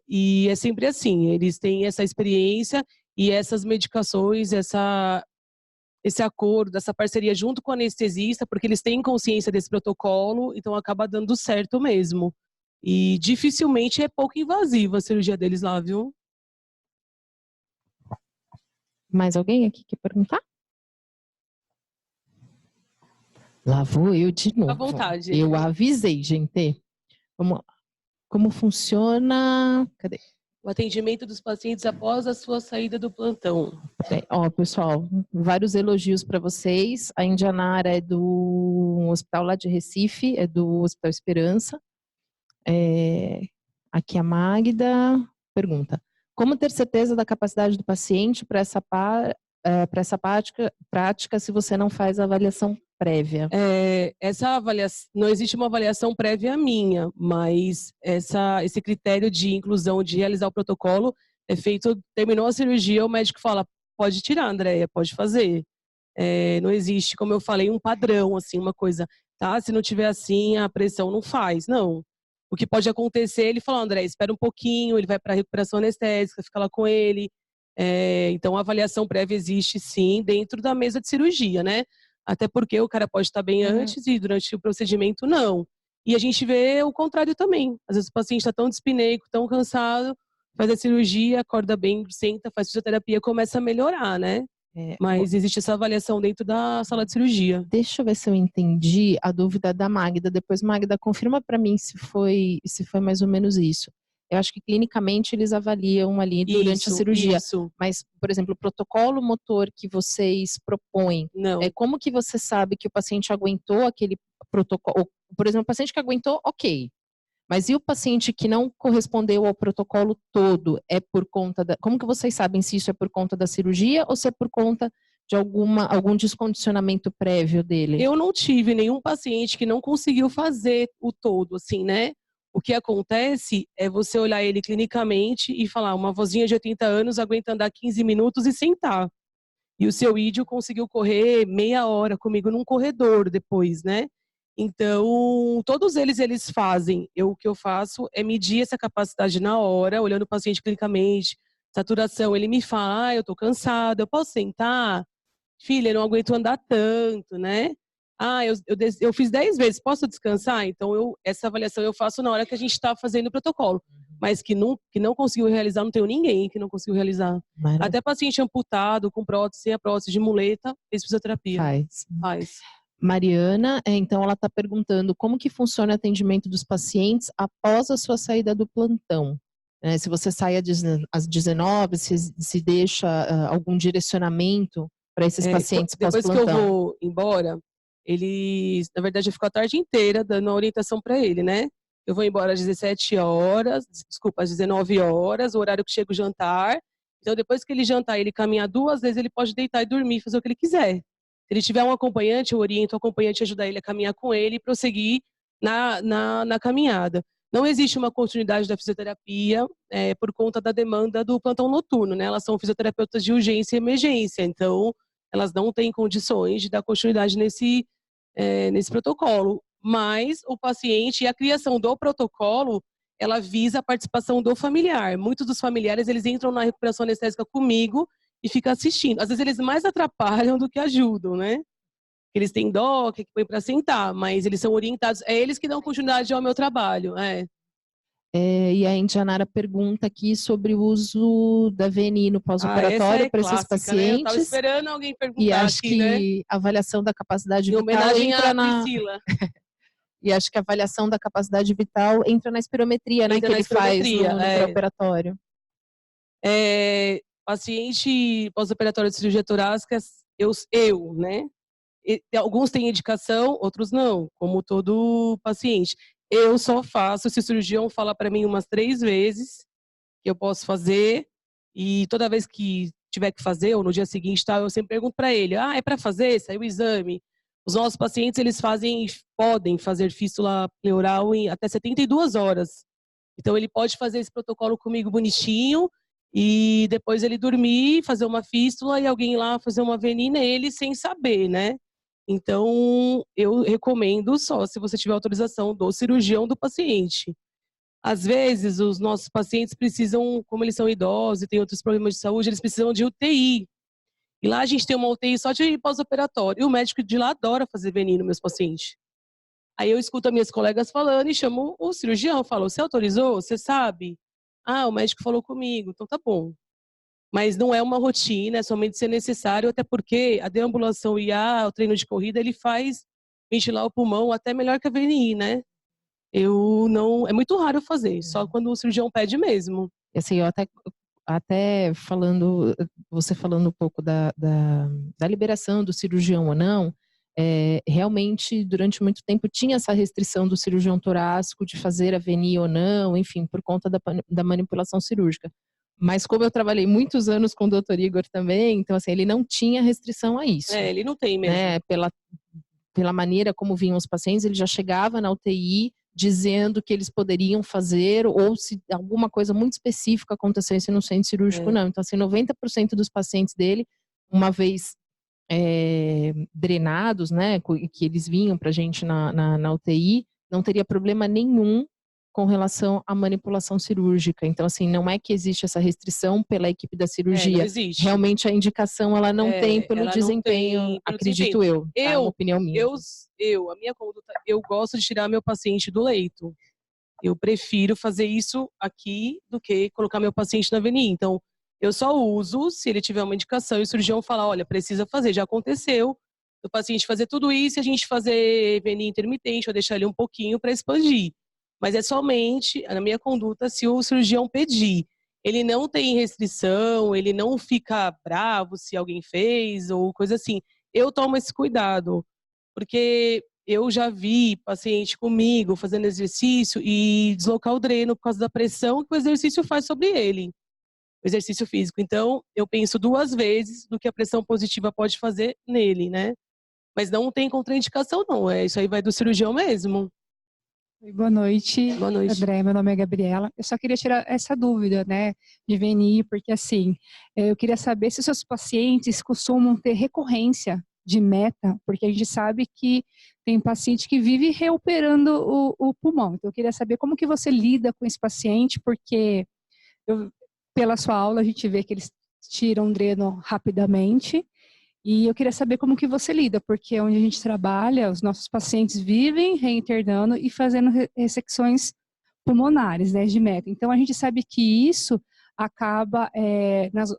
E é sempre assim, eles têm essa experiência e essas medicações, esse acordo, essa parceria junto com o anestesista, porque eles têm consciência desse protocolo, então acaba dando certo mesmo. E dificilmente é pouco invasiva a cirurgia deles lá, viu? Mais alguém aqui quer perguntar? Lá vou eu de novo. À vontade. Eu avisei, gente. Como funciona? Cadê? O atendimento dos pacientes após a sua saída do plantão. Pessoal, vários elogios para vocês. A Indianara é do hospital lá de Recife, é do Hospital Esperança. Aqui a Magda pergunta: como ter certeza da capacidade do paciente para para essa prática se você não faz a avaliação prévia? Essa avaliação, não existe uma avaliação prévia minha, mas esse critério de inclusão, de realizar o protocolo, é feito, terminou a cirurgia, o médico fala, pode tirar, Andréia, pode fazer. Não existe, como eu falei, um padrão, assim, uma coisa, tá? Se não tiver assim, a pressão não faz, não. O que pode acontecer, ele fala, André, espera um pouquinho, ele vai para a recuperação anestésica, fica lá com ele. Então, a avaliação prévia existe, sim, dentro da mesa de cirurgia, né? Até porque o cara pode estar bem antes e durante o procedimento, não. E a gente vê o contrário também. Às vezes o paciente está tão dispineico, tão cansado, faz a cirurgia, acorda bem, senta, faz fisioterapia, começa a melhorar, né? Mas existe essa avaliação dentro da sala de cirurgia. Deixa eu ver se eu entendi a dúvida da Magda. Depois, Magda, confirma para mim se foi mais ou menos isso. Eu acho que clinicamente eles avaliam ali durante a cirurgia. Isso. Mas, por exemplo, o protocolo motor que vocês propõem, não. Como que você sabe que o paciente aguentou aquele protocolo? Por exemplo, o paciente que aguentou, ok. Mas e o paciente que não correspondeu ao protocolo todo? É por conta da... Como que vocês sabem se isso é por conta da cirurgia ou se é por conta de algum descondicionamento prévio dele? Eu não tive nenhum paciente que não conseguiu fazer o todo, assim, né? O que acontece é você olhar ele clinicamente e falar, uma vozinha de 80 anos aguenta andar 15 minutos e sentar. E o seu ídio conseguiu correr meia hora comigo num corredor depois, né? Então, todos eles fazem. O que eu faço é medir essa capacidade na hora, olhando o paciente clinicamente, saturação. Ele me fala, eu tô cansado, eu posso sentar? Filha, eu não aguento andar tanto, né? Eu fiz 10 vezes, posso descansar? Então, essa avaliação eu faço na hora que a gente está fazendo o protocolo. Mas que não conseguiu realizar, não tenho ninguém que não conseguiu realizar. Maravilha. Até paciente amputado, com prótese, sem a prótese de muleta, fez fisioterapia. Faz. Mariana, então ela está perguntando como que funciona o atendimento dos pacientes após a sua saída do plantão. Se você sai às 19, se deixa algum direcionamento para esses pacientes pós-plantão. Depois que eu vou embora, na verdade, eu fico a tarde inteira dando a orientação para ele, né? Eu vou embora às 17 horas, às 19 horas, o horário que chega o jantar. Então, depois que ele jantar, ele caminhar 2 vezes, ele pode deitar e dormir, fazer o que ele quiser. Se ele tiver um acompanhante, eu oriento o acompanhante a ajudar ele a caminhar com ele e prosseguir na caminhada. Não existe uma continuidade da fisioterapia por conta da demanda do plantão noturno, né? Elas são fisioterapeutas de urgência e emergência, então elas não têm condições de dar continuidade nesse protocolo. Mas o paciente e a criação do protocolo, ela visa a participação do familiar. Muitos dos familiares, eles entram na recuperação anestésica comigo e ficam assistindo. Às vezes eles mais atrapalham do que ajudam, né? Eles têm dó, que põe para sentar, mas eles são orientados. É eles que dão continuidade ao meu trabalho. E a Indianara pergunta aqui sobre o uso da VNI no pós-operatório para esses pacientes. Né? Eu estava esperando alguém perguntar. E acho aqui, que né? A avaliação da capacidade vital entra à Priscila. E acho que a avaliação da capacidade vital entra na espirometria, né? Que ele faz no pré-operatório. Paciente pós-operatório de cirurgia torácica, né? Alguns têm indicação, outros não, como todo paciente. Eu só faço se o cirurgião fala para mim umas 3 vezes que eu posso fazer, e toda vez que tiver que fazer, ou no dia seguinte, eu sempre pergunto para ele, é para fazer? Saiu o exame? Os nossos pacientes, eles podem fazer fístula pleural em até 72 horas. Então, ele pode fazer esse protocolo comigo bonitinho, e depois ele dormir, fazer uma fístula, e alguém lá fazer uma VNI nele sem saber, né? Então, eu recomendo só se você tiver autorização do cirurgião do paciente. Às vezes, os nossos pacientes precisam, como eles são idosos e têm outros problemas de saúde, eles precisam de UTI. E lá a gente tem uma UTI só de pós-operatório. E o médico de lá adora fazer VNI nos meus pacientes. Aí eu escuto as minhas colegas falando e chamo o cirurgião. Falo, você autorizou? Você sabe? O médico falou comigo, então tá bom. Mas não é uma rotina, é somente se necessário, até porque a deambulação e o treino de corrida, ele faz ventilar o pulmão até melhor que a VNI, né? É muito raro fazer, só quando o cirurgião pede mesmo. Assim, eu até você falando um pouco da liberação do cirurgião ou não, realmente, durante muito tempo, tinha essa restrição do cirurgião torácico de fazer a VNI ou não, enfim, por conta da manipulação cirúrgica. Mas como eu trabalhei muitos anos com o Dr. Igor também, então assim, ele não tinha restrição a isso. Ele não tem mesmo. Né? Pela maneira como vinham os pacientes, ele já chegava na UTI dizendo que eles poderiam fazer, ou se alguma coisa muito específica acontecesse no centro cirúrgico, não. Então, assim, 90% dos pacientes dele, uma vez drenados, né, que eles vinham pra gente na UTI, não teria problema nenhum com relação à manipulação cirúrgica. Então, assim, não é que existe essa restrição pela equipe da cirurgia. Não existe. Realmente a indicação ela não tem pelo desempenho, acredito eu. Tá? Uma opinião minha. A minha conduta, eu gosto de tirar meu paciente do leito. Eu prefiro fazer isso aqui do que colocar meu paciente na VNI. Então, eu só uso se ele tiver uma indicação e o cirurgião falar, olha, precisa fazer. Já aconteceu o paciente fazer tudo isso e a gente fazer VNI intermitente, ou deixar ele um pouquinho para expandir. Mas é somente, na minha conduta, se o cirurgião pedir. Ele não tem restrição, ele não fica bravo se alguém fez ou coisa assim. Eu tomo esse cuidado, porque eu já vi paciente comigo fazendo exercício e deslocar o dreno por causa da pressão que o exercício faz sobre ele, o exercício físico. Então, eu penso 2 vezes no que a pressão positiva pode fazer nele, né? Mas não tem contraindicação, não. Isso aí vai do cirurgião mesmo. Boa noite. Boa noite. André, meu nome é Gabriela. Eu só queria tirar essa dúvida, né, de VNI, porque assim, eu queria saber se os seus pacientes costumam ter recorrência de meta, porque a gente sabe que tem paciente que vive reoperando o pulmão. Então, eu queria saber como que você lida com esse paciente, porque pela sua aula a gente vê que eles tiram dreno rapidamente. E eu queria saber como que você lida, porque onde a gente trabalha, os nossos pacientes vivem reinternando e fazendo ressecções pulmonares, né, de meta. Então, a gente sabe que isso acaba,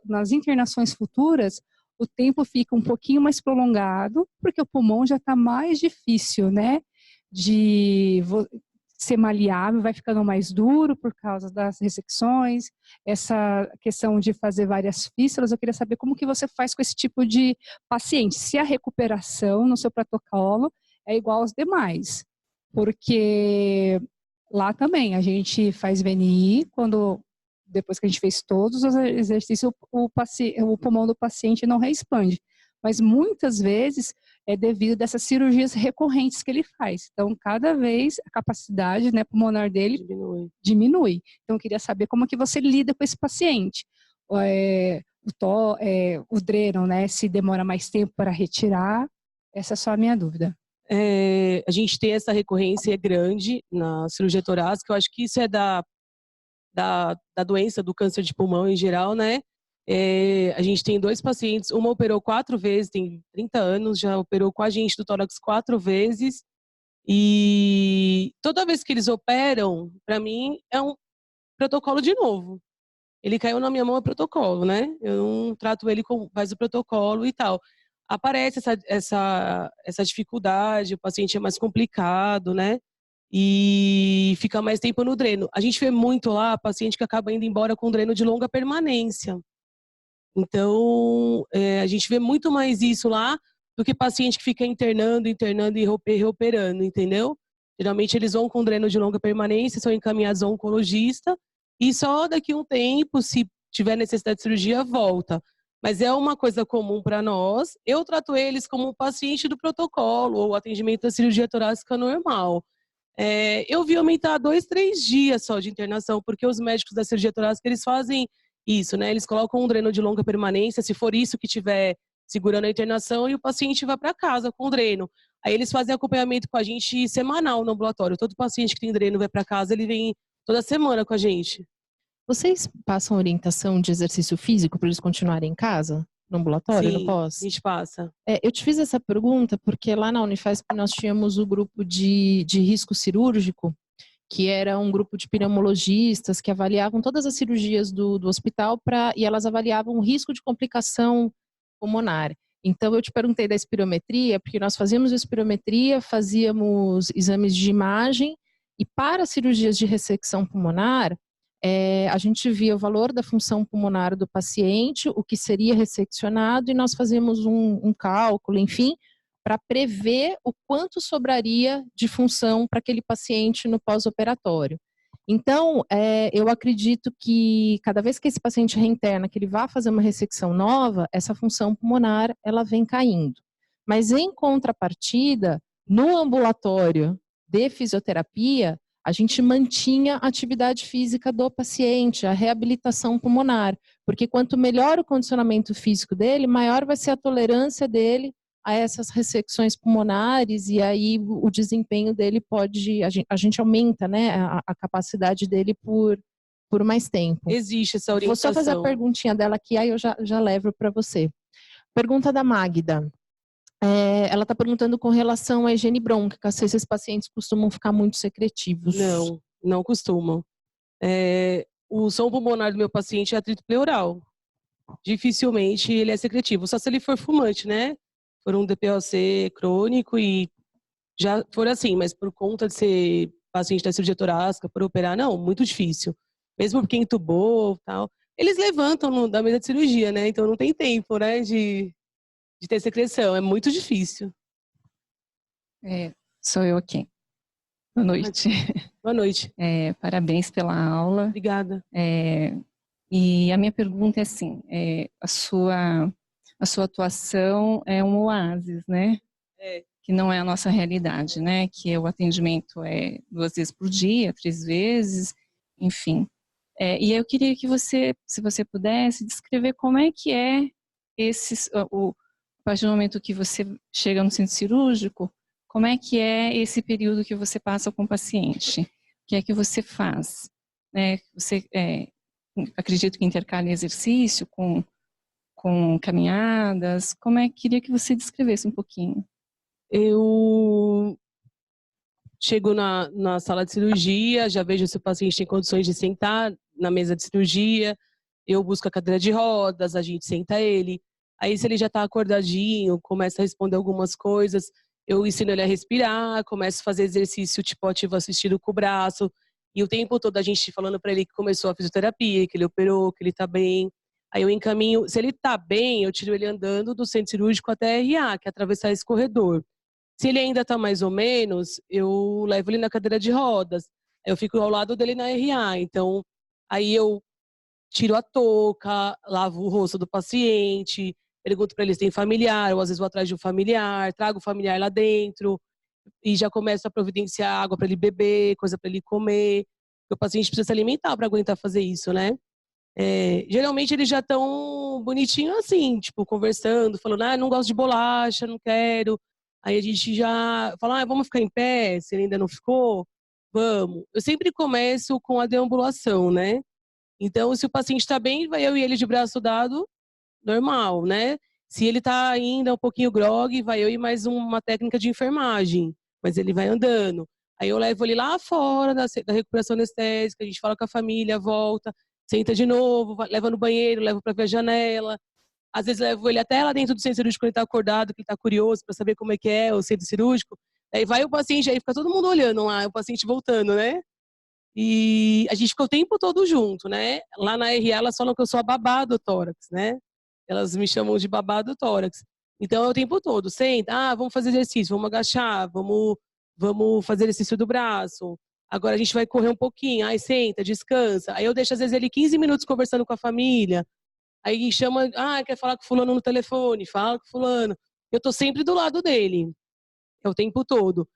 nas internações futuras, o tempo fica um pouquinho mais prolongado, porque o pulmão já está mais difícil, né, de ser maleável, vai ficando mais duro por causa das ressecções, essa questão de fazer várias fístulas. Eu queria saber como que você faz com esse tipo de paciente, se a recuperação no seu protocolo é igual aos demais, porque lá também a gente faz VNI, depois que a gente fez todos os exercícios, o pulmão do paciente não reexpande, mas muitas vezes é devido dessas cirurgias recorrentes que ele faz. Então, cada vez a capacidade, né, pulmonar dele diminui. Então, eu queria saber como que você lida com esse paciente. O dreno, né, se demora mais tempo para retirar. Essa é só a minha dúvida. A gente tem essa recorrência grande na cirurgia torácica. Eu acho que isso é da doença do câncer de pulmão em geral, né? A gente tem 2 pacientes, uma operou 4 vezes, tem 30 anos, já operou com a gente do tórax 4 vezes, e toda vez que eles operam, para mim, é um protocolo de novo. Ele caiu na minha mão, é protocolo, né? Eu não trato ele como faz o protocolo e tal. Aparece essa dificuldade, o paciente é mais complicado, né? E fica mais tempo no dreno. A gente vê muito lá paciente que acaba indo embora com dreno de longa permanência. Então, a gente vê muito mais isso lá do que paciente que fica internando e reoperando, entendeu? Geralmente eles vão com dreno de longa permanência, são encaminhados ao oncologista e só daqui a um tempo, se tiver necessidade de cirurgia, volta. Mas é uma coisa comum para nós. Eu trato eles como um paciente do protocolo ou atendimento da cirurgia torácica normal. Eu vi aumentar 2, 3 dias só de internação, porque os médicos da cirurgia torácica, eles fazem isso, né? Eles colocam um dreno de longa permanência, se for isso que tiver segurando a internação, e o paciente vai para casa com o dreno. Aí eles fazem acompanhamento com a gente semanal no ambulatório. Todo paciente que tem dreno vai para casa, ele vem toda semana com a gente. Vocês passam orientação de exercício físico para eles continuarem em casa? No ambulatório, Sim, no pós? A gente passa. Eu te fiz essa pergunta porque lá na Unifesp nós tínhamos o grupo de risco cirúrgico, que era um grupo de pneumologistas que avaliavam todas as cirurgias do hospital e elas avaliavam o risco de complicação pulmonar. Então, eu te perguntei da espirometria, porque nós fazíamos espirometria, fazíamos exames de imagem, e para cirurgias de ressecção pulmonar, a gente via o valor da função pulmonar do paciente, o que seria resseccionado, e nós fazíamos um cálculo, enfim, para prever o quanto sobraria de função para aquele paciente no pós-operatório. Então, eu acredito que cada vez que esse paciente reinterna, que ele vá fazer uma ressecção nova, essa função pulmonar, ela vem caindo. Mas, em contrapartida, no ambulatório de fisioterapia, a gente mantinha a atividade física do paciente, a reabilitação pulmonar, porque quanto melhor o condicionamento físico dele, maior vai ser a tolerância dele a essas ressecções pulmonares, e aí o desempenho dele pode, a gente aumenta, né, a capacidade dele por mais tempo. Existe essa orientação. Vou só fazer a perguntinha dela aqui, aí eu já levo para você. Pergunta da Magda. Ela está perguntando com relação à higiene brônquica, se esses pacientes costumam ficar muito secretivos. Não costumam. O som pulmonar do meu paciente é atrito pleural. Dificilmente ele é secretivo, só se ele for fumante, né? For um DPOC crônico e já for assim, mas por conta de ser paciente da cirurgia torácica, por operar, não, muito difícil. Mesmo porque entubou e tal. Eles levantam da mesa de cirurgia, né? Então não tem tempo, né, de ter secreção, é muito difícil. Sou eu aqui. Boa noite. Boa noite. Parabéns pela aula. Obrigada. E a minha pergunta é assim, a sua atuação é um oásis, né? Que não é a nossa realidade, né? Que o atendimento é 2 vezes por dia, 3 vezes, enfim. E eu queria que você, se você pudesse, descrever como é que é a partir do momento que você chega no centro cirúrgico, como é que é esse período que você passa com o paciente? O que é que você faz? Você, acredito que intercala exercício com caminhadas. Queria que você descrevesse um pouquinho. Eu chego na sala de cirurgia, já vejo se o paciente tem condições de sentar na mesa de cirurgia, eu busco a cadeira de rodas, a gente senta ele. Aí, se ele já está acordadinho, começa a responder algumas coisas, eu ensino ele a respirar, começo a fazer exercício tipo ativo assistido com o braço, e o tempo todo a gente falando para ele que começou a fisioterapia, que ele operou, que ele está bem. Aí eu encaminho, se ele está bem, eu tiro ele andando do centro cirúrgico até a RA, que é atravessar esse corredor. Se ele ainda está mais ou menos, eu levo ele na cadeira de rodas. Eu fico ao lado dele na RA. Então, aí eu tiro a touca, lavo o rosto do paciente, pergunto para ele se tem familiar, ou às vezes vou atrás de um familiar, trago o familiar lá dentro e já começo a providenciar água para ele beber, coisa para ele comer. O paciente precisa se alimentar para aguentar fazer isso, né? Geralmente eles já estão bonitinhos assim, tipo, conversando, falando, não gosto de bolacha, não quero. Aí a gente já fala, vamos ficar em pé, se ele ainda não ficou, vamos. Eu sempre começo com a deambulação, né? Então, se o paciente está bem, vai eu e ele de braço dado, normal, né? Se ele está ainda um pouquinho grogue, vai eu e mais uma técnica de enfermagem, mas ele vai andando. Aí eu levo ele lá fora da recuperação anestésica, a gente fala com a família, volta, senta de novo, leva no banheiro, leva para ver a janela. Às vezes levo ele até lá dentro do centro cirúrgico quando ele está acordado, que ele está curioso para saber como é que é o centro cirúrgico. Aí vai o paciente, aí fica todo mundo olhando lá, o paciente voltando, né? E a gente fica o tempo todo junto, né? Lá na RA elas falam que eu sou a babá do tórax, né? Elas me chamam de babá do tórax. Então é o tempo todo, senta, vamos fazer exercício, vamos agachar, vamos fazer exercício do braço. Agora a gente vai correr um pouquinho, aí senta, descansa. Aí eu deixo às vezes ele 15 minutos conversando com a família. Aí chama, quer falar com fulano no telefone, fala com fulano. Eu tô sempre do lado dele, o tempo todo.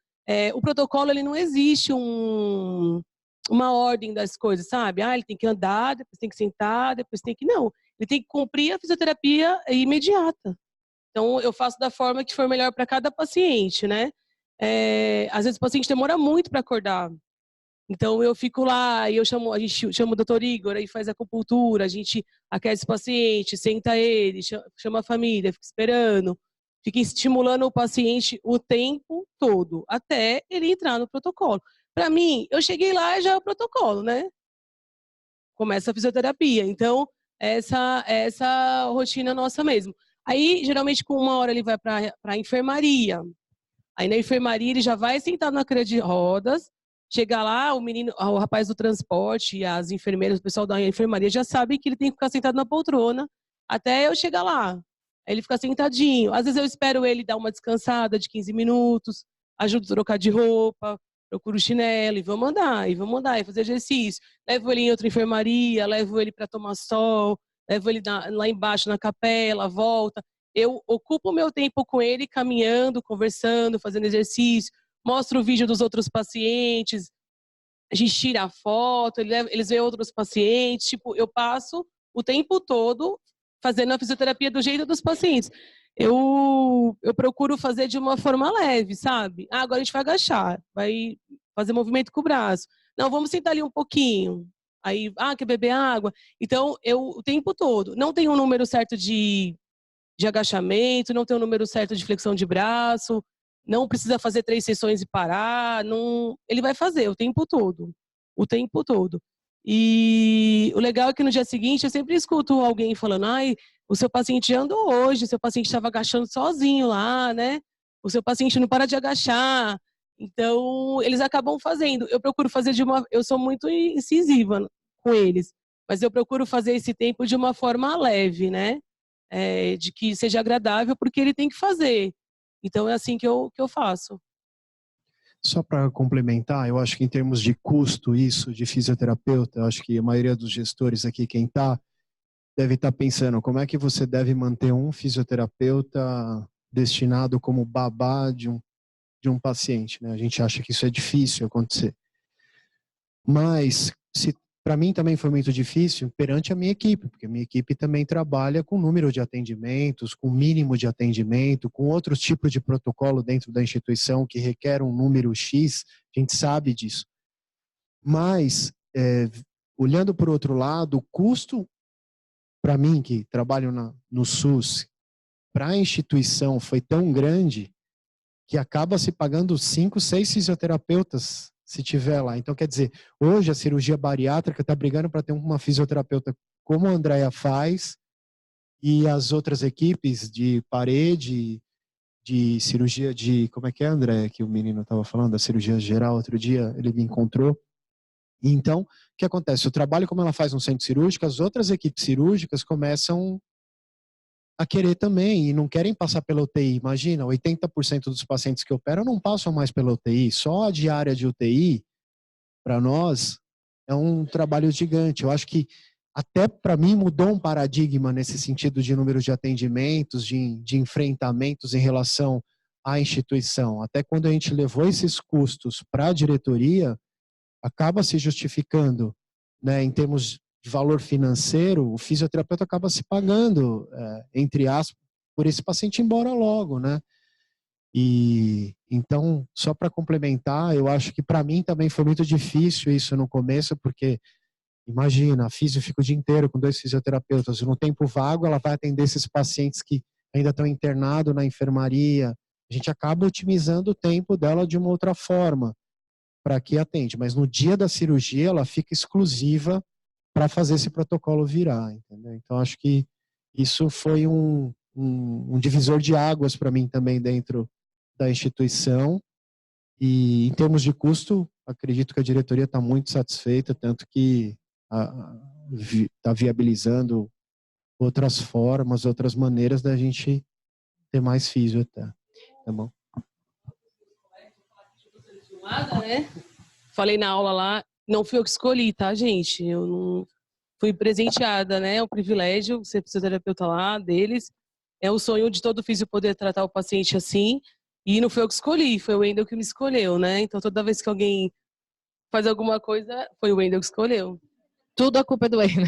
O protocolo, ele não existe uma ordem das coisas, sabe? Ele tem que andar, depois tem que sentar, depois tem que... Não, ele tem que cumprir a fisioterapia imediata. Então, eu faço da forma que for melhor para cada paciente, né? Às vezes o paciente demora muito para acordar. Então, eu fico lá e a gente chama o doutor Igor, aí faz a acupuntura, a gente aquece o paciente, senta ele, chama a família, fica esperando, fica estimulando o paciente o tempo todo, até ele entrar no protocolo. Para mim, eu cheguei lá e já é o protocolo, né? Começa a fisioterapia. Então, essa rotina nossa mesmo. Aí, geralmente, com 1 hora ele vai para a enfermaria. Aí, na enfermaria, ele já vai sentado na cadeira de rodas. Chega lá, o rapaz do transporte, as enfermeiras, o pessoal da enfermaria já sabe que ele tem que ficar sentado na poltrona até eu chegar lá. Aí ele fica sentadinho. Às vezes eu espero ele dar uma descansada de 15 minutos, ajudo a trocar de roupa, procuro chinelo e vamos andar, e fazer exercício. Levo ele em outra enfermaria, levo ele para tomar sol, levo ele lá embaixo na capela, volta. Eu ocupo o meu tempo com ele, caminhando, conversando, fazendo exercício, mostro o vídeo dos outros pacientes, a gente tira a foto, eles veem outros pacientes, tipo, eu passo o tempo todo fazendo a fisioterapia do jeito dos pacientes. Eu procuro fazer de uma forma leve, sabe? Ah, agora a gente vai agachar, vai fazer movimento com o braço. Não, vamos sentar ali um pouquinho. Aí, quer beber água? Então, o tempo todo, não tem um número certo de agachamento, não tem um número certo de flexão de braço, não precisa fazer 3 sessões e parar, não, ele vai fazer o tempo todo. E o legal é que no dia seguinte eu sempre escuto alguém falando, o seu paciente andou hoje, o seu paciente estava agachando sozinho lá, né? O seu paciente não para de agachar. Então, eles acabam fazendo. Eu procuro fazer eu sou muito incisiva com eles, mas eu procuro fazer esse tempo de uma forma leve, né? De que seja agradável, porque ele tem que fazer. Então, é assim que eu faço. Só para complementar, eu acho que em termos de custo, isso, de fisioterapeuta, eu acho que a maioria dos gestores aqui, quem está, deve estar pensando como é que você deve manter um fisioterapeuta destinado como babá de um paciente, né? A gente acha que isso é difícil acontecer. Mas, para mim também foi muito difícil perante a minha equipe, porque a minha equipe também trabalha com número de atendimentos, com mínimo de atendimento, com outros tipos de protocolo dentro da instituição que requer um número X, a gente sabe disso. Mas, olhando por outro lado, o custo, para mim que trabalho no SUS, para a instituição foi tão grande que acaba se pagando 5, 6 fisioterapeutas se tiver lá. Então, quer dizer, hoje a cirurgia bariátrica está brigando para ter uma fisioterapeuta como a Andrea faz e as outras equipes de parede, de cirurgia de... Como é que é, André, que o menino estava falando? Da cirurgia geral, outro dia ele me encontrou. Então, o que acontece? O trabalho, como ela faz no centro cirúrgico, as outras equipes cirúrgicas começam a querer também e não querem passar pela UTI. Imagina, 80% dos pacientes que operam não passam mais pela UTI. Só a diária de UTI, para nós, é um trabalho gigante. Eu acho que até para mim mudou um paradigma nesse sentido de número de atendimentos, de enfrentamentos em relação à instituição. Até quando a gente levou esses custos para a diretoria, acaba se justificando, né, em termos de valor financeiro, o fisioterapeuta acaba se pagando, entre aspas, por esse paciente ir embora logo, né? E então, só para complementar, eu acho que para mim também foi muito difícil isso no começo, porque imagina, a fisio fica o dia inteiro com 2 fisioterapeutas, no tempo vago ela vai atender esses pacientes que ainda estão internados na enfermaria, a gente acaba otimizando o tempo dela de uma outra forma para que atende, mas no dia da cirurgia ela fica exclusiva para fazer esse protocolo virar, entendeu? Então acho que isso foi um divisor de águas para mim também dentro da instituição, e em termos de custo, acredito que a diretoria está muito satisfeita, tanto que está viabilizando outras formas, outras maneiras da gente ter mais físio até, tá bom? Falei na aula lá, não fui eu que escolhi, tá, gente? Eu não fui presenteada, né? É um privilégio ser fisioterapeuta lá deles. É o sonho de todo físio poder tratar o paciente assim. E não foi eu que escolhi, foi o Wendel que me escolheu, né? Então toda vez que alguém faz alguma coisa, foi o Wendel que escolheu. Tudo a culpa é do Wendel.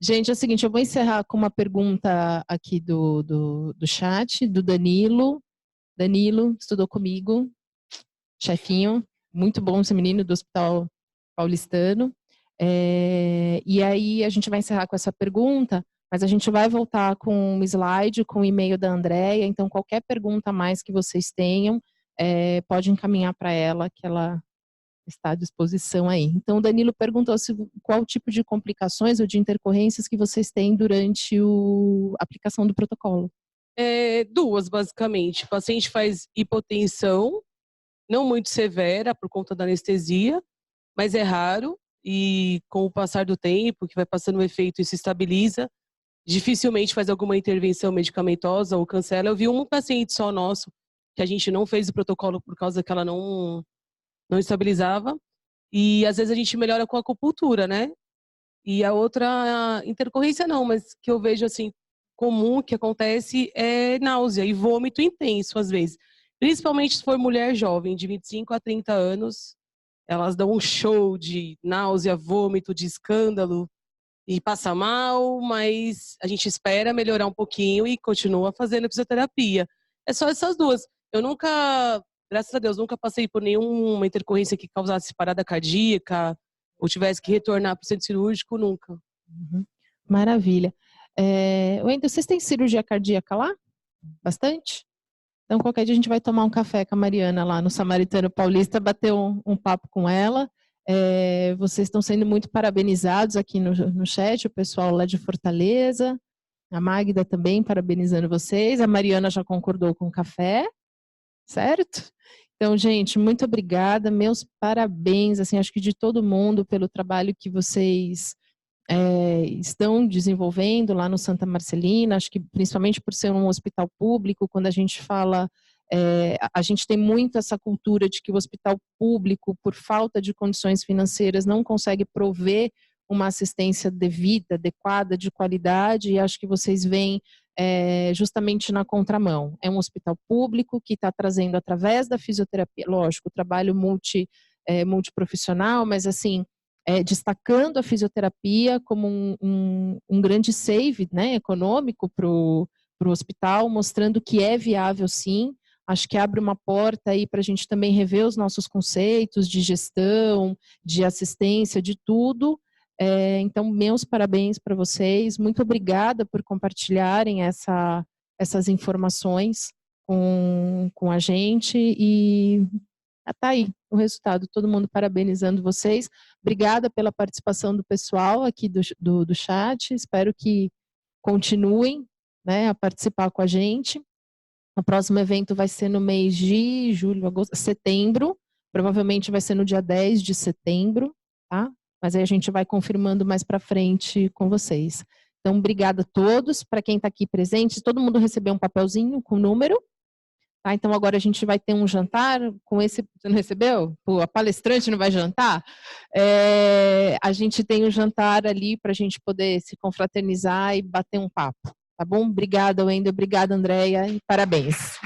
Gente, é o seguinte, eu vou encerrar com uma pergunta aqui do chat, do Danilo. Danilo, estudou comigo, chefinho, muito bom esse menino do Hospital Paulistano. E aí a gente vai encerrar com essa pergunta, mas a gente vai voltar com um slide, com o e-mail da Andrea, então qualquer pergunta a mais que vocês tenham, pode encaminhar para ela, que ela está à disposição aí. Então o Danilo perguntou qual tipo de complicações ou de intercorrências que vocês têm durante a aplicação do protocolo. 2, basicamente. O paciente faz hipotensão, não muito severa por conta da anestesia, mas é raro e com o passar do tempo, que vai passando o efeito e se estabiliza, dificilmente faz alguma intervenção medicamentosa ou cancela. Eu vi um paciente só nosso que a gente não fez o protocolo por causa que ela não estabilizava. E às vezes a gente melhora com a acupuntura, né? E a outra intercorrência não, mas que eu vejo assim comum que acontece é náusea e vômito intenso às vezes. Principalmente se for mulher jovem, de 25 a 30 anos, elas dão um show de náusea, vômito, de escândalo e passa mal, mas a gente espera melhorar um pouquinho e continua fazendo fisioterapia. É só essas duas. Eu nunca, graças a Deus, nunca passei por nenhuma intercorrência que causasse parada cardíaca ou tivesse que retornar para o centro cirúrgico, nunca. Uhum. Maravilha. Wendel, vocês têm cirurgia cardíaca lá? Bastante? Então, qualquer dia a gente vai tomar um café com a Mariana lá no Samaritano Paulista, bater um papo com ela. Vocês estão sendo muito parabenizados aqui no chat, o pessoal lá de Fortaleza. A Magda também parabenizando vocês. A Mariana já concordou com o café, certo? Então, gente, muito obrigada. Meus parabéns, assim, acho que de todo mundo pelo trabalho que vocês estão desenvolvendo lá no Santa Marcelina, acho que principalmente por ser um hospital público, quando a gente fala, a gente tem muito essa cultura de que o hospital público, por falta de condições financeiras, não consegue prover uma assistência devida, adequada, de qualidade, e acho que vocês veem justamente na contramão. É um hospital público que está trazendo, através da fisioterapia, lógico, o trabalho multiprofissional, mas assim, destacando a fisioterapia como um grande save, né, econômico para o hospital, mostrando que é viável sim. Acho que abre uma porta aí para a gente também rever os nossos conceitos de gestão, de assistência, de tudo. Então, meus parabéns para vocês. Muito obrigada por compartilharem essas informações com a gente e tá aí o resultado, todo mundo parabenizando vocês. Obrigada pela participação do pessoal aqui do chat, espero que continuem, né, a participar com a gente. O próximo evento vai ser no mês de julho, agosto, setembro, provavelmente vai ser no dia 10 de setembro, tá? Mas aí a gente vai confirmando mais para frente com vocês. Então, obrigada a todos, para quem está aqui presente, todo mundo recebeu um papelzinho com o número. Tá, então agora a gente vai ter um jantar com esse... Você não recebeu? Pô, a palestrante não vai jantar? A gente tem um jantar ali para a gente poder se confraternizar e bater um papo. Tá bom? Obrigada, Wendel. Obrigada, Andréia. E parabéns.